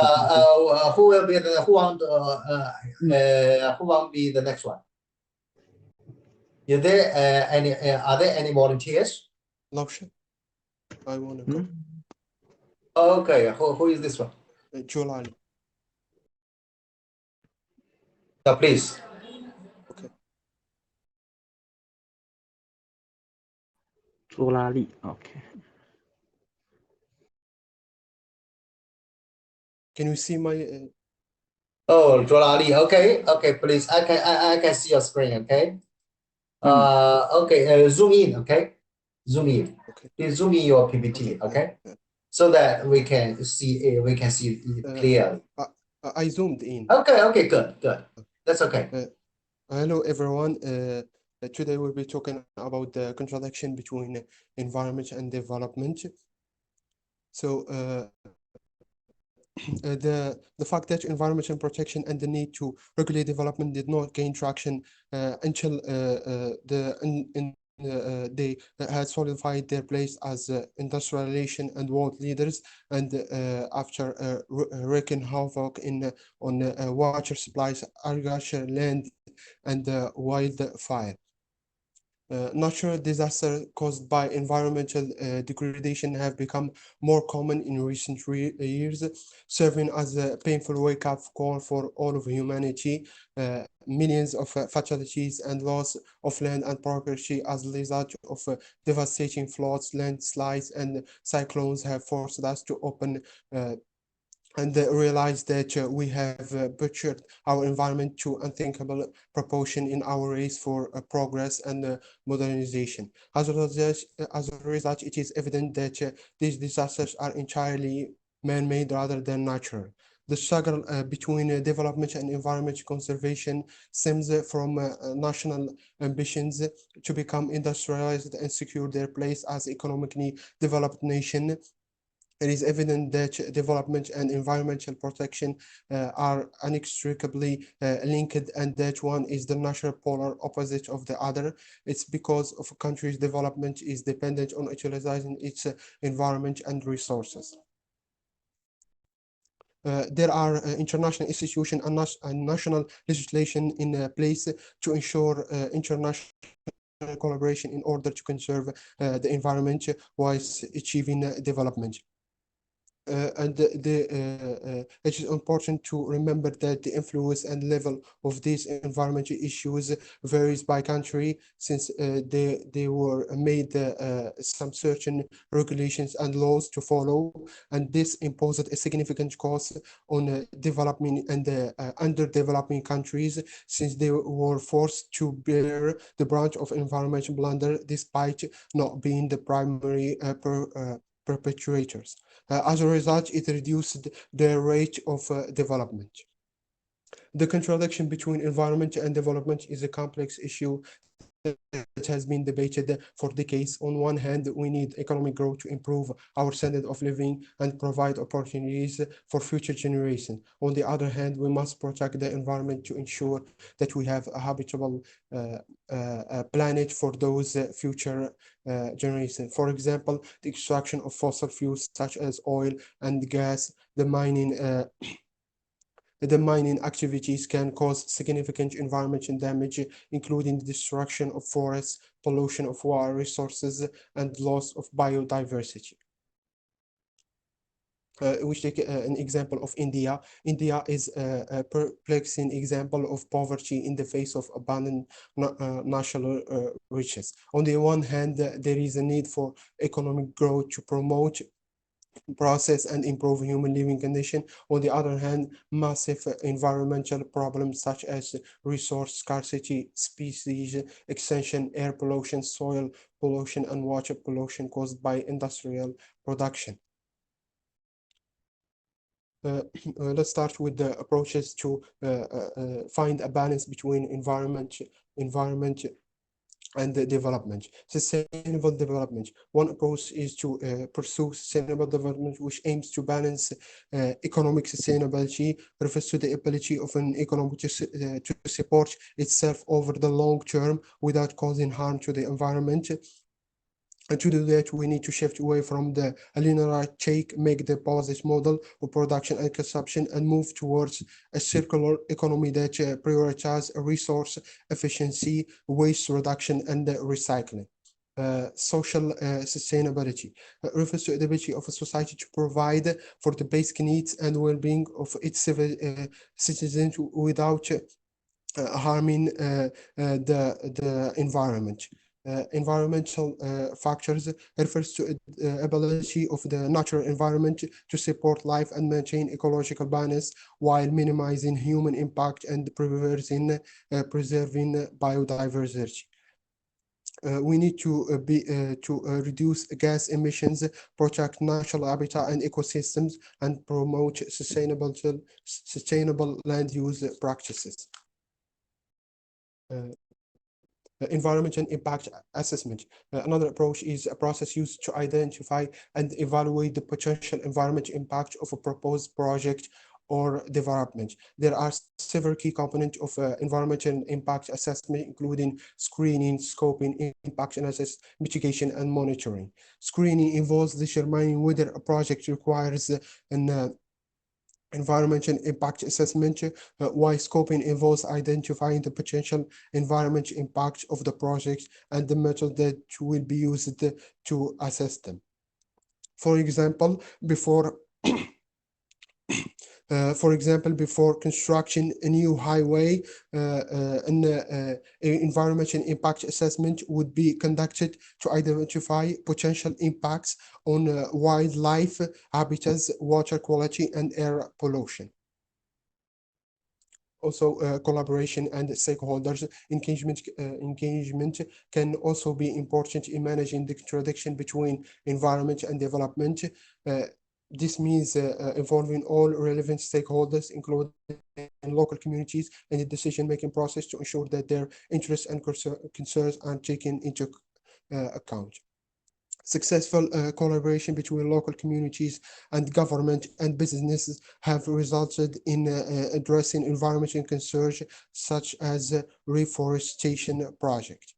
Speaker 2: opportunity.
Speaker 1: who will be the who want be the next one? Is there are there any volunteers?
Speaker 9: Lausche. I want to go.
Speaker 1: Okay, who is this one?
Speaker 9: Jolani.
Speaker 1: So please.
Speaker 9: Okay.
Speaker 2: Zolali. Okay.
Speaker 9: Can you see my?
Speaker 1: Oh, Jolali. Okay, please. I can see your screen. Okay. Okay. Zoom in. Okay. Zoom in.
Speaker 9: Okay.
Speaker 1: Please zoom in your PPT. Okay.
Speaker 9: Yeah.
Speaker 1: So that we can see it clearly.
Speaker 9: I zoomed in.
Speaker 1: Okay. Good. That's okay.
Speaker 9: Hello, everyone. Today we'll be talking about the contradiction between environment and development. So the fact that environmental protection and the need to regulate development did not gain traction until they had solidified their place as industrialization and world leaders, and after wreaking havoc on water supplies, agriculture, land, and wildfire. Natural disasters caused by environmental degradation have become more common in recent years, serving as a painful wake-up call for all of humanity. Millions of fatalities and loss of land and property as a result of devastating floods, landslides, and cyclones have forced us to open and realize that we have butchered our environment to unthinkable proportion in our race for progress and modernization. As a result, it is evident that these disasters are entirely man-made rather than natural. The struggle between development and environmental conservation stems from national ambitions to become industrialized and secure their place as economically developed nation. It is evident that development and environmental protection are inextricably linked, and that one is the natural polar opposite of the other. It's because of a country's development is dependent on utilizing its environment and resources. There are international institutions and national legislation in place to ensure international collaboration in order to conserve the environment whilst achieving development. It is important to remember that the influence and level of these environmental issues varies by country, since they were made some certain regulations and laws to follow, and this imposed a significant cost on developing and underdeveloping countries, since they were forced to bear the brunt of environmental blunder despite not being the primary perpetrators. As a result, it reduced the rate of development. The contradiction between environment and development is a complex issue that has been debated for decades. On one hand, we need economic growth to improve our standard of living and provide opportunities for future generations. On the other hand, we must protect the environment to ensure that we have a habitable planet for those future generations. For example, the extraction of fossil fuels such as oil and gas, the mining activities can cause significant environmental damage, including the destruction of forests, pollution of water resources, and loss of biodiversity. We take an example of India. India is a perplexing example of poverty in the face of abundant national riches. On the one hand, there is a need for economic growth to promote process and improve human living condition. On the other hand, massive environmental problems such as resource scarcity, species extinction, air pollution, soil pollution, and water pollution caused by industrial production. Let's start with the approaches to find a balance between environment and the development. Sustainable development. One approach is to pursue sustainable development, which aims to balance economic sustainability, refers to the ability of an economy to support itself over the long term without causing harm to the environment. And to do that, we need to shift away from the linear take, make deposit model of production and consumption, and move towards a circular economy that prioritizes resource efficiency, waste reduction, and recycling. Social sustainability refers to the ability of a society to provide for the basic needs and well-being of its citizens without harming the environment. Environmental factors refers to ability of the natural environment to support life and maintain ecological balance while minimizing human impact and preserving biodiversity. We need to reduce gas emissions, protect natural habitat and ecosystems, and promote sustainable land use practices. Environmental impact assessment. Another approach is a process used to identify and evaluate the potential environmental impact of a proposed project or development. There are several key components of environmental impact assessment, including screening, scoping, impact analysis, mitigation, and monitoring. Screening involves determining whether a project requires an environmental impact assessment, while scoping involves identifying the potential environmental impact of the project and the method that will be used to assess them. For example, before constructing a new highway, an environmental impact assessment would be conducted to identify potential impacts on wildlife, habitats, water quality, and air pollution. Also, collaboration and stakeholders engagement can also be important in managing the contradiction between environment and development. This means involving all relevant stakeholders, including local communities, in the decision-making process to ensure that their interests and concerns are taken into account. Successful collaboration between local communities and government and businesses have resulted in addressing environmental concerns such as reforestation project.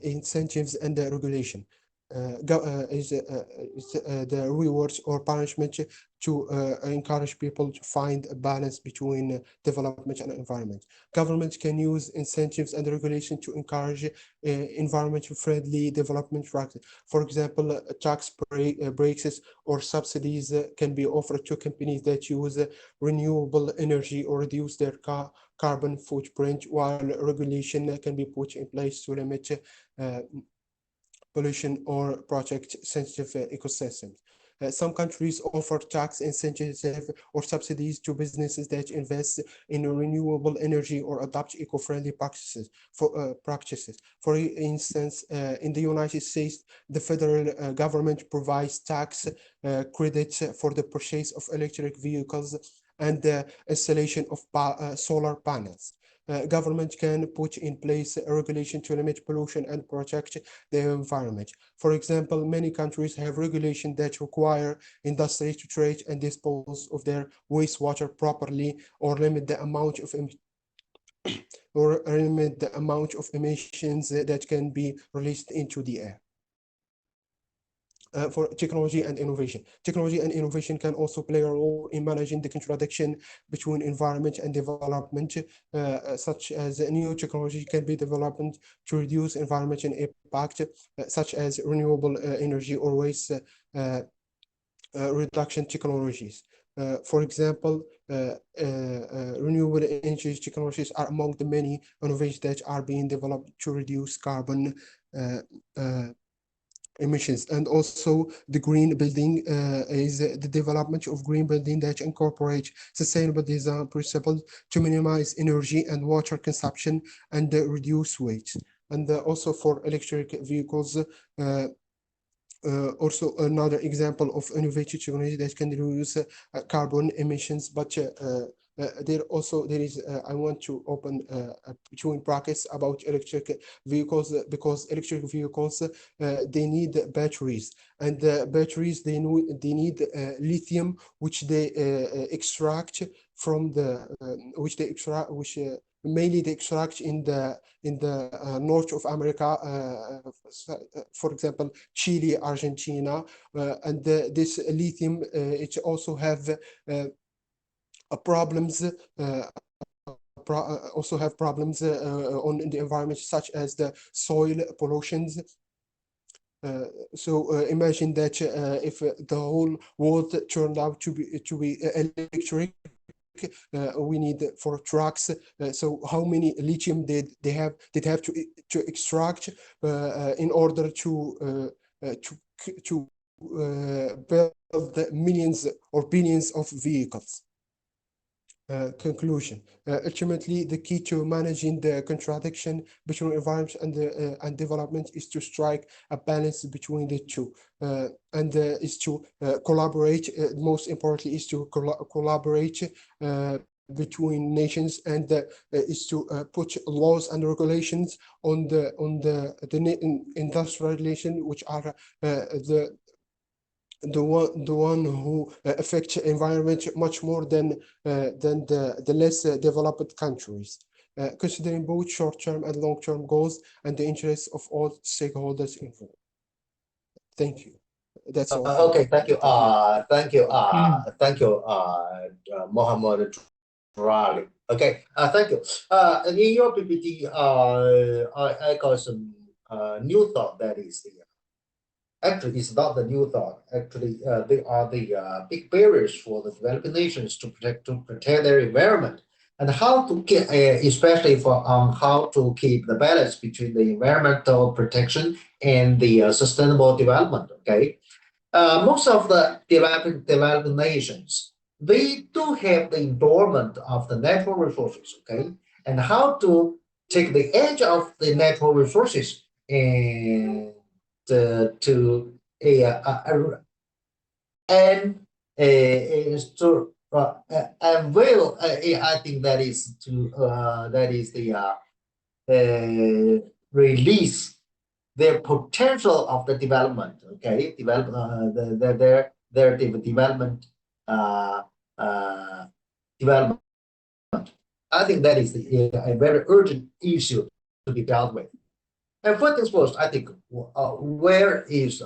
Speaker 9: Incentives and regulation. The rewards or punishment to encourage people to find a balance between development and environment. Governments can use incentives and regulation to encourage environmental friendly development practice. For example, tax breaks or subsidies can be offered to companies that use renewable energy or reduce their carbon footprint, while regulation can be put in place to limit pollution or protect sensitive ecosystems. Some countries offer tax incentives or subsidies to businesses that invest in renewable energy or adopt eco-friendly practices. For instance, in the United States, the federal government provides tax credits for the purchase of electric vehicles and the installation of solar panels. Government can put in place a regulation to limit pollution and protect the environment. For example, many countries have regulation that require industry to treat and dispose of their wastewater properly, or limit the amount of emissions that can be released into the air. For technology and innovation. Technology and innovation can also play a role in managing the contradiction between environment and development, such as new technology can be developed to reduce environmental impact, such as renewable energy or waste reduction technologies. For example, renewable energy technologies are among the many innovations that are being developed to reduce carbon emissions. And also the green building is the development of green building that incorporate sustainable design principles to minimize energy and water consumption and reduce waste. And also for electric vehicles, also another example of innovative technology that can reduce carbon emissions, but there is I want to open between brackets about electric vehicles, because electric vehicles they need batteries, and batteries they need lithium, which they extract from the mainly they extract in the north of America, for example, Chile, Argentina, and this lithium it also have problems. Also have problems on the environment, such as the soil pollutions. So imagine that if the whole world turned out to be electric, we need for trucks. So how many lithium did they have to extract in order to build millions or billions of vehicles? Conclusion. Ultimately, the key to managing the contradiction between environment and development is to strike a balance between the two, and is to collaborate. Most importantly, is to collaborate between nations, and is to put laws and regulations on the industrial relations, which are the one who affect environment much more than the less developed countries, considering both short-term and long-term goals and the interests of all stakeholders involved. Thank you. That's all.
Speaker 1: Okay, thank you. Thank you, Mohammed Rali. Okay, thank you. In your PPT, I got some new thought. That is the actually, it's not the new thought. Actually, they are the big barriers for the developing nations to protect their environment, and how to get, especially for how to keep the balance between the environmental protection and the sustainable development. Okay, most of the developing nations, they do have the endowment of the natural resources. Okay, and how to take the edge of the natural resources and to is to and will I think that is to release their potential of the development. Okay, their development development. I think that is a very urgent issue to be dealt with. And first things first, I think where is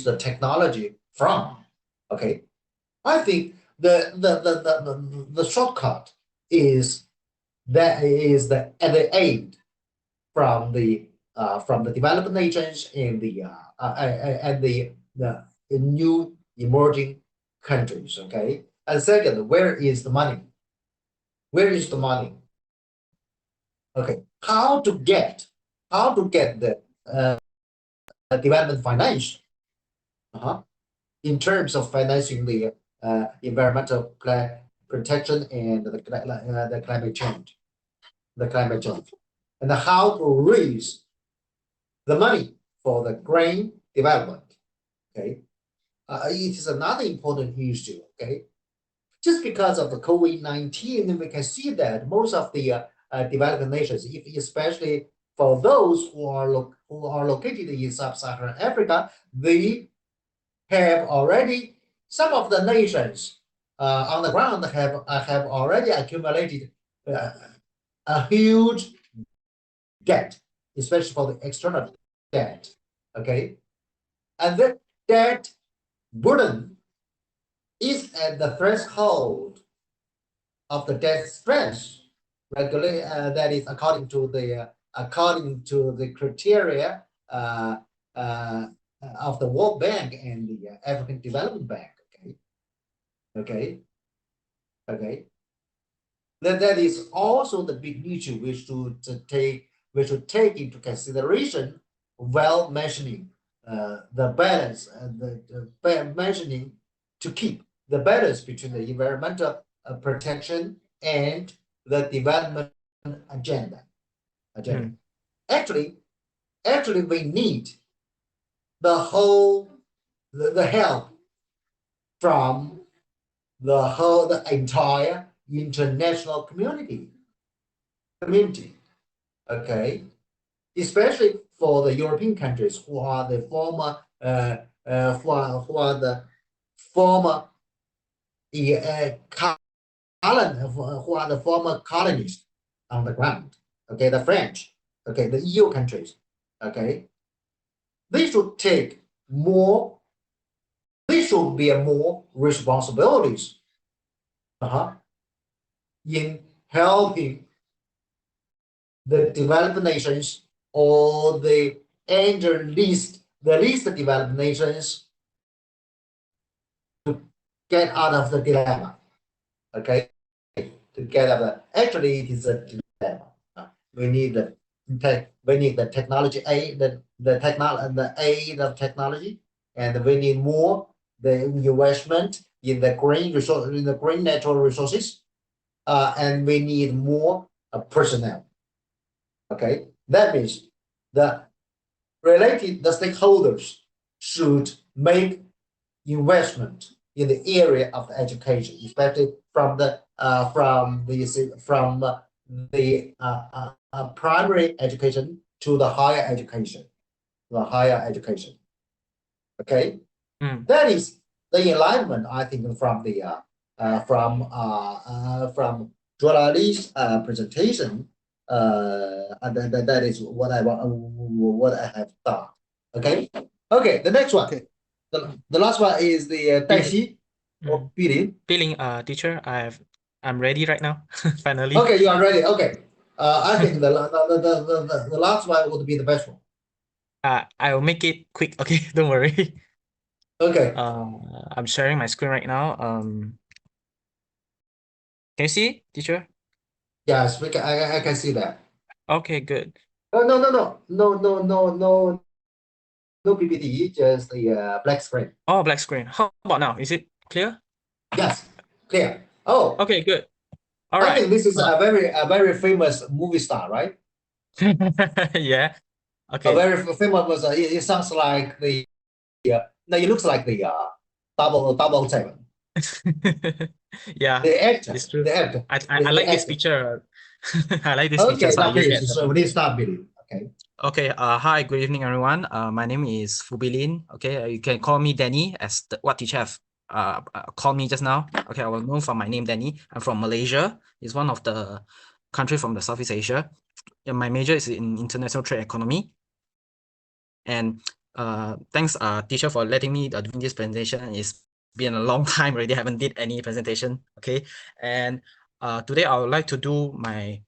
Speaker 1: the technology from? Okay, I think the shortcut is the aid from the developed nations and the new emerging countries. Okay, and second, where is the money? Where is the money? Okay, how to get the development finance in terms of financing the environmental protection and the climate change, and how to raise the money for the green development. Okay, it is another important issue. Okay, just because of the COVID-19, we can see that most of the developing nations, especially for those who are located in sub-Saharan Africa, they have already, some of the nations on the ground have already accumulated a huge debt, especially for the external debt. Okay, and that debt burden is at the threshold of the debt stress. That is according to the criteria of the World Bank and the African Development Bank. Okay. That is also the big issue we should take into consideration well mentioning the balance and mentioning to keep the balance between the environmental protection and the development agenda. Actually, we need the help from the entire international community. Okay, especially for the European countries who are the former colonists on the ground. Okay, the French. Okay, the EU countries. Okay, they should take more. They should be more responsibilities. In helping the developed nations or the least developed nations to get out of the dilemma. Okay, to get out of actually it is a dilemma. We need the technology aid of technology, and we need more the investment in the green natural resources, and we need more personnel. Okay, that means the stakeholders should make investment in the area of education, especially from the primary education to the higher education. Okay, that is the enlightenment, I think, from Joel Lee's presentation. And that is what I have thought. Okay. The next one.
Speaker 9: Okay.
Speaker 1: The last one is the Daixi or Bilin.
Speaker 10: Bilin, teacher, I'm ready right now. Finally.
Speaker 1: Okay, you are ready. Okay. I think the last one would be the best one.
Speaker 10: I'll make it quick. Okay, don't worry.
Speaker 1: Okay.
Speaker 10: I'm sharing my screen right now. Can you see, teacher?
Speaker 1: Yes, I can see that.
Speaker 10: Okay, good.
Speaker 1: No PPT, just the black screen.
Speaker 10: Oh, black screen. How about now? Is it clear?
Speaker 1: Yes, clear. Oh,
Speaker 10: okay, good. All
Speaker 1: I
Speaker 10: right.
Speaker 1: think this is a very famous movie star, right?
Speaker 10: Yeah. Okay.
Speaker 1: A very famous. It sounds like the. No, it looks like the 007.
Speaker 10: Yeah,
Speaker 1: The actor.
Speaker 10: it's true.
Speaker 1: The actor.
Speaker 10: I like this picture. I like this picture.
Speaker 1: Okay,
Speaker 10: So I use it.
Speaker 1: so we need to start, Billy. Okay.
Speaker 10: Okay. Hi. Good evening, everyone. My name is Phu Bilin. Okay. You can call me Danny, as what teacher have called me just now. Okay. I will move from my name, Danny. I'm from Malaysia. It's one of the country from the Southeast Asia. And my major is in international trade economy. And thanks, teacher, for letting me doing this presentation. It's been a long time already. I haven't did any presentation. Okay. And today I would like to do my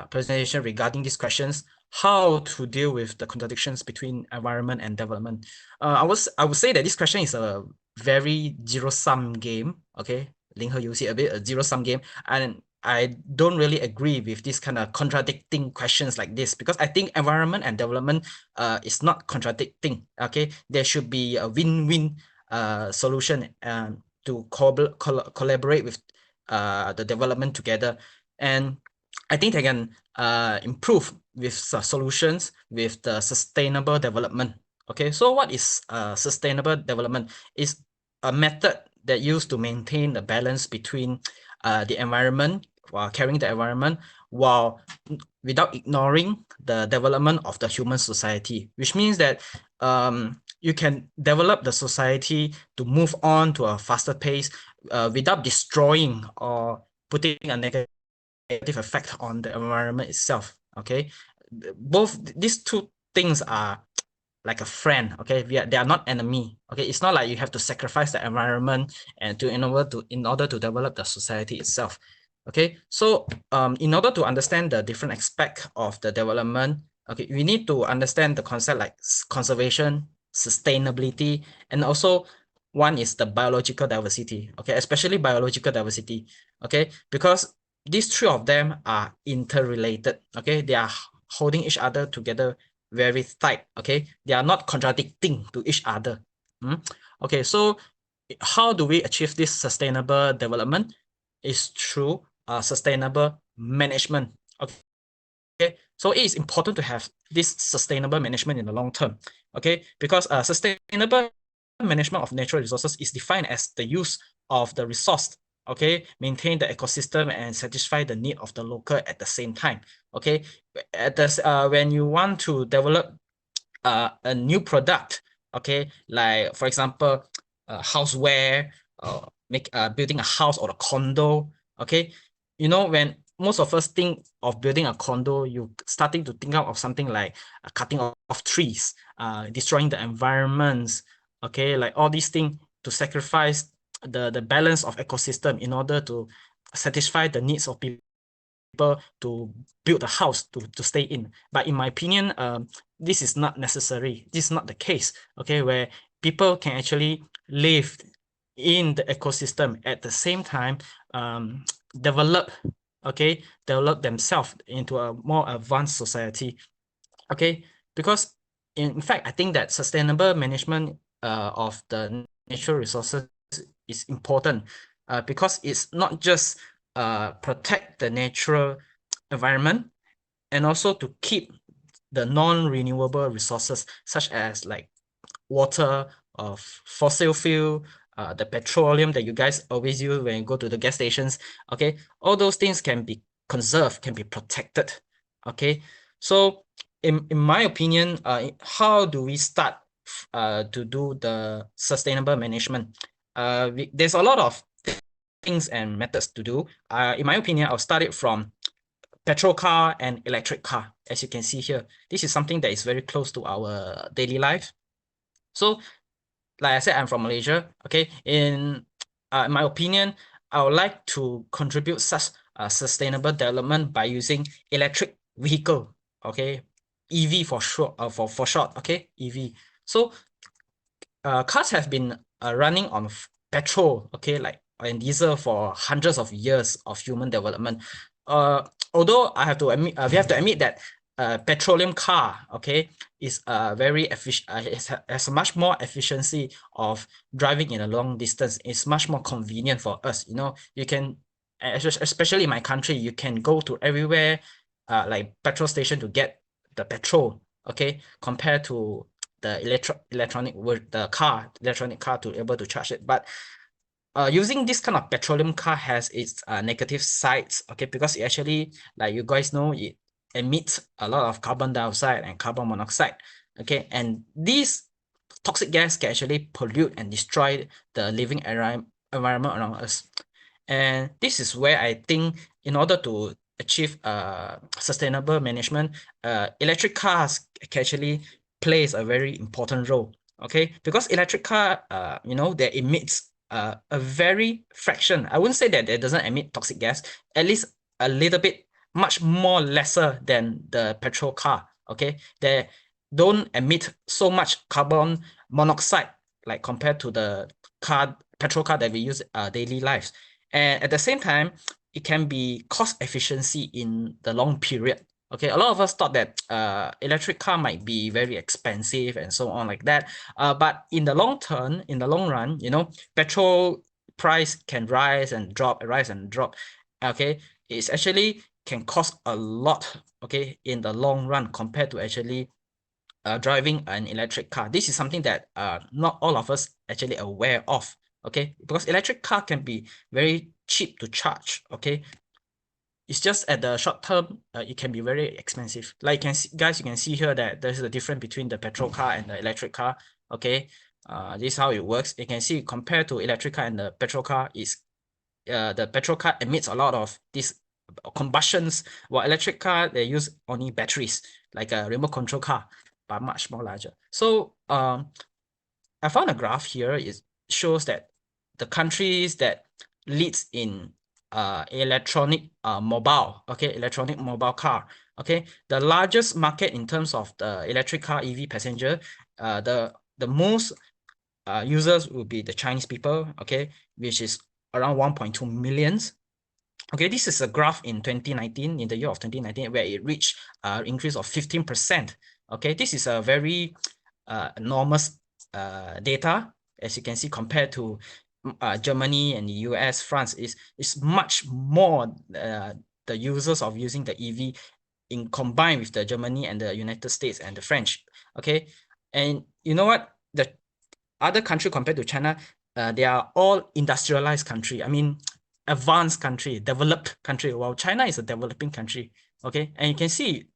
Speaker 10: presentation regarding these questions: how to deal with the contradictions between environment and development. I would say that this question is a very zero-sum game. Okay, Ling He use it a bit, a zero-sum game, and I don't really agree with this kind of contradicting questions like this, because I think environment and development is not contradicting. Okay, there should be a win-win solution to collaborate with the development together, and I think they can improve with solutions with the sustainable development. Okay, so what is sustainable development? Is a method that used to maintain the balance between the environment, while carrying the environment, while without ignoring the development of the human society, which means that you can develop the society to move on to a faster pace without destroying or putting a negative effect on the environment itself. Okay, both these two things are like a friend. Okay, they are not enemy. Okay, it's not like you have to sacrifice the environment and in order to develop the society itself. Okay, so in order to understand the different aspect of the development, okay, we need to understand the concept like conservation, sustainability, and also one is the biological diversity. Okay, especially biological diversity. Okay, because these three of them are interrelated. Okay, they are holding each other together very tight. Okay, they are not contradicting to each other. Okay, so how do we achieve this sustainable development? Is through sustainable management. Okay, so it is important to have this sustainable management in the long term. Okay, because sustainable management of natural resources is defined as the use of the resource, okay, maintain the ecosystem and satisfy the need of the local at the same time. Okay, at this, when you want to develop a new product, okay, like for example, houseware, building a house or a condo, okay, you know, when most of us think of building a condo, you starting to think of something like cutting off trees, destroying the environments, okay, like all these things to sacrifice the balance of ecosystem in order to satisfy the needs of people to build a house to stay in. But in my opinion, this is not necessary. This is not the case, okay, where people can actually live in the ecosystem at the same time, develop themselves into a more advanced society, okay, because in fact, I think that sustainable management of the natural resources is important because it's not just protect the natural environment and also to keep the non-renewable resources such as like water, of fossil fuel, the petroleum that you guys always use when you go to the gas stations. Okay, all those things can be conserved, can be protected. Okay, so in my opinion, how do we start to do the sustainable management? There's a lot of things and methods to do. In my opinion, I'll start it from petrol car and electric car. As you can see here, this is something that is very close to our daily life. So, like I said, I'm from Malaysia. Okay, in my opinion, I would like to contribute such sustainable development by using electric vehicle. Okay, EV for short. For short. Okay, EV. So, cars have been running on petrol. Okay, like and diesel for hundreds of years of human development. Although I have to admit, we have to admit that petroleum car, okay, is very efficient. Has much more efficiency of driving in a long distance. It's much more convenient for us. You know, you can, especially in my country, you can go to everywhere, like petrol station to get the petrol. Okay, compared to the electronic car to able to charge it. But using this kind of petroleum car has its negative sides, okay, because it actually, like you guys know, it emits a lot of carbon dioxide and carbon monoxide, okay, and these toxic gas can actually pollute and destroy the living environment around us. And this is where I think in order to achieve sustainable management, electric cars can actually plays a very important role, okay, because electric car, you know, that emits a very fraction. I wouldn't say that it doesn't emit toxic gas, at least a little bit, much more lesser than the petrol car, okay? They don't emit so much carbon monoxide like compared to the petrol car that we use daily lives. And at the same time, it can be cost efficiency in the long period. Okay, a lot of us thought that electric car might be very expensive and so on like that. But in the long term, in the long run, you know, petrol price can rise and drop. Okay, it's actually can cost a lot. Okay, in the long run compared to actually driving an electric car. This is something that not all of us actually aware of. Okay, because electric car can be very cheap to charge. Okay. It's just at the short term, it can be very expensive. Like you can see, guys, you can see here that there's a difference between the petrol car and the electric car. Okay, this is how it works. You can see compared to electric car and the petrol car, is the petrol car emits a lot of these combustions, while electric car they use only batteries, like a remote control car, but much more larger. So I found a graph here. It shows that the countries that leads in electronic mobile car, okay, the largest market in terms of the electric car EV passenger, the most users will be the Chinese people, okay, which is around 1.2 millions. Okay, this is a graph in 2019, in the year of 2019, where it reached increase of 15%. Okay, this is a very enormous data, as you can see, compared to Germany and the US, France is much more the users of using the EV in combined with the Germany and the United States and the French. Okay, and you know what, the other country compared to China, they are all industrialized country. I mean, advanced country, developed country, while China is a developing country. Okay, and you can see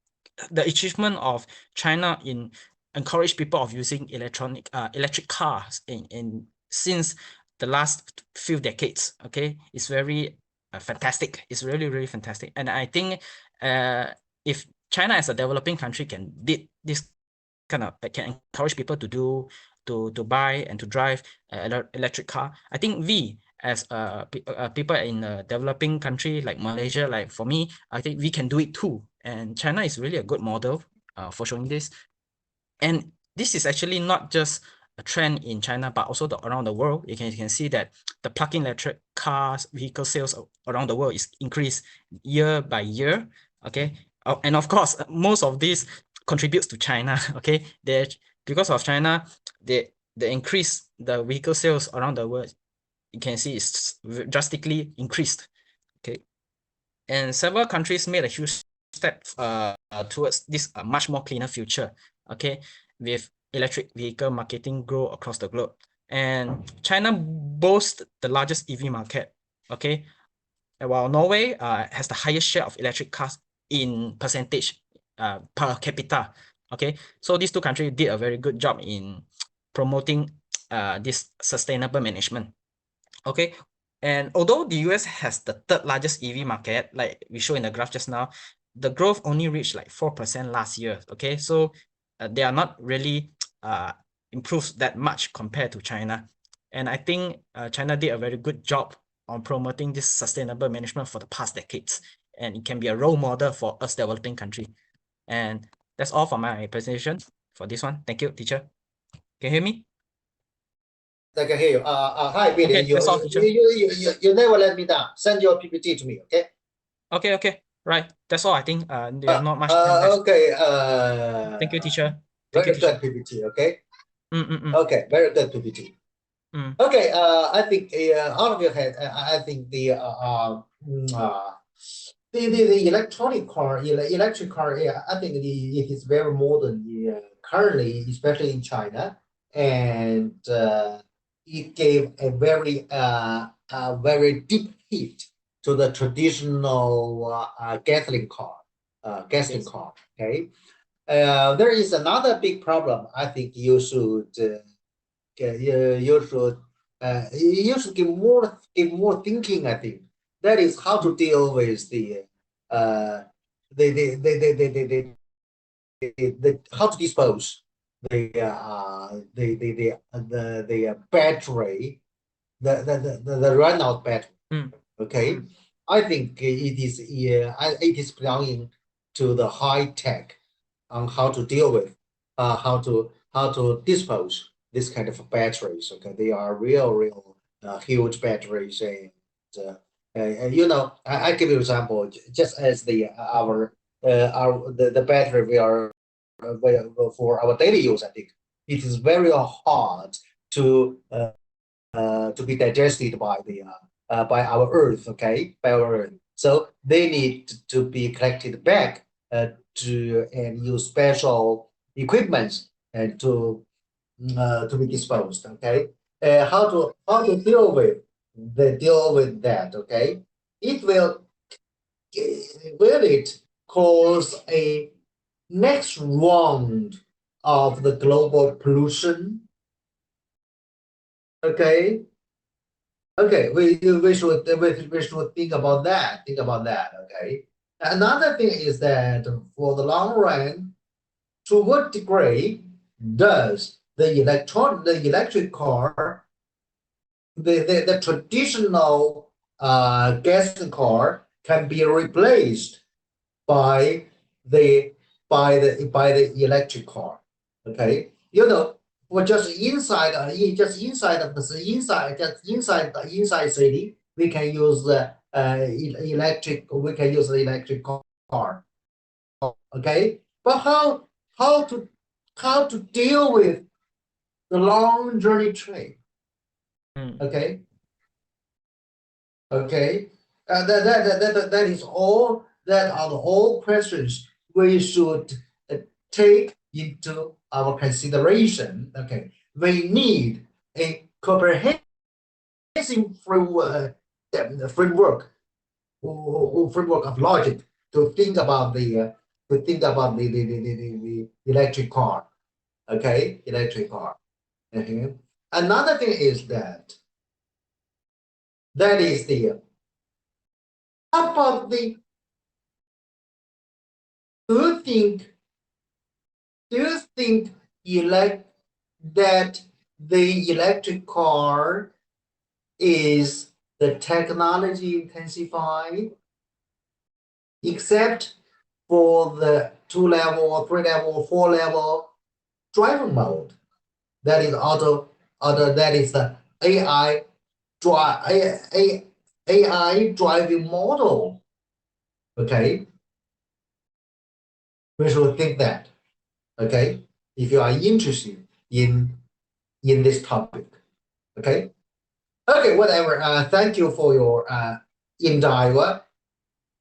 Speaker 10: the achievement of China in encourage people of using electric cars in since the last few decades. Okay, it's very fantastic. It's really fantastic, and I think if China as a developing country can did this kind of can encourage people to buy and to drive electric car, I think we as people in a developing country like Malaysia, like for me, I think we can do it too. And China is really a good model for showing this. And this is actually not just a trend in China, but also around the world. You can see that the plug-in electric cars, vehicle sales around the world is increased year by year. Okay, and of course, most of this contributes to China. Okay, because of China, the increase the vehicle sales around the world, you can see it's drastically increased. Okay, and several countries made a huge step towards this much more cleaner future. Okay, with electric vehicle marketing grow across the globe, and China boasts the largest EV market. Okay, while Norway has the highest share of electric cars in percentage per capita. Okay, so these two countries did a very good job in promoting this sustainable management. Okay, and although the US has the third largest EV market, like we show in the graph just now, the growth only reached like 4% last year. Okay, so they are not really improved that much compared to China. And I think China did a very good job on promoting this sustainable management for the past decades, and it can be a role model for us developing country. And that's all for my presentation for this one. Thank you, teacher. Can you hear me?
Speaker 1: I can hear you. Hi, Billy.
Speaker 10: Okay, that's all, teacher.
Speaker 1: You never let me down. Send your PPT to me, okay?
Speaker 10: Okay. Right. That's all. I think there's not much time left.
Speaker 1: Okay.
Speaker 10: Thank you, teacher.
Speaker 1: Very good PPT, okay? Okay, very good PPT.
Speaker 10: Mm.
Speaker 1: Okay, I think all of you had. I think the electric car, I think it is very modern currently, especially in China, and it gave a very deep hit to the traditional gasoline car. Okay. There is another big problem. I think you should give more thinking. I think that is how to deal with how to dispose the battery, the run out battery. Okay, I think it is belonging to the high tech on how to deal with how to dispose this kind of batteries. Okay, they are real huge batteries, and you know, I give you an example. Just as the battery we are for our daily use, I think it is very hard to be digested by our Earth. Okay, by our Earth. So they need to be collected back and use special equipment and to be disposed. Okay, how to deal with that? Okay, will it cause a next round of the global pollution? Okay, we should think about that. Okay. Another thing is that for the long run, to what degree does the electric car, the traditional gas car, can be replaced by the electric car? Okay, you know, or just inside city, we can use the electric car. Okay, but how to deal with the long journey trade.
Speaker 10: Mm.
Speaker 1: Okay. Okay. That is all. That are the all questions we should take into our consideration. Okay. We need a comprehensive framework of logic to think about the electric car. Okay, electric car. Okay. Another thing is that is the about the do you think that the electric car is the technology intensified except for the 2-level or 3-level or 4-level driving mode? That is that is the AI driving model. Okay, we should think that. Okay, if you are interested in this topic. Okay. Okay, whatever. Thank you for your endeavor.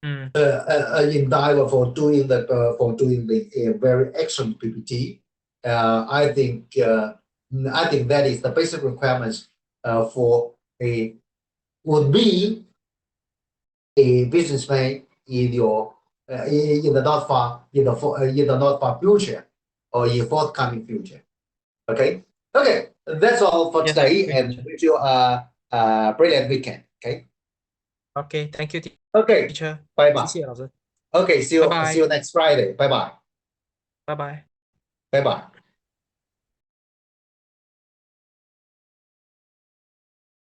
Speaker 1: Endeavor for doing the very excellent PPT. I think that is the basic requirements for would be a businessman in your in the not far future or in forthcoming future. Okay. Okay, that's all for
Speaker 10: Yes,
Speaker 1: today,
Speaker 10: thank
Speaker 1: and
Speaker 10: you.
Speaker 1: wish you a brilliant weekend. Okay.
Speaker 10: Okay, thank you,
Speaker 1: Okay.
Speaker 10: teacher.
Speaker 1: Bye bye.
Speaker 10: 谢谢老师，
Speaker 1: Okay. See you
Speaker 10: Bye-bye.
Speaker 1: next Friday. Bye bye.
Speaker 10: 拜拜。
Speaker 1: Bye bye.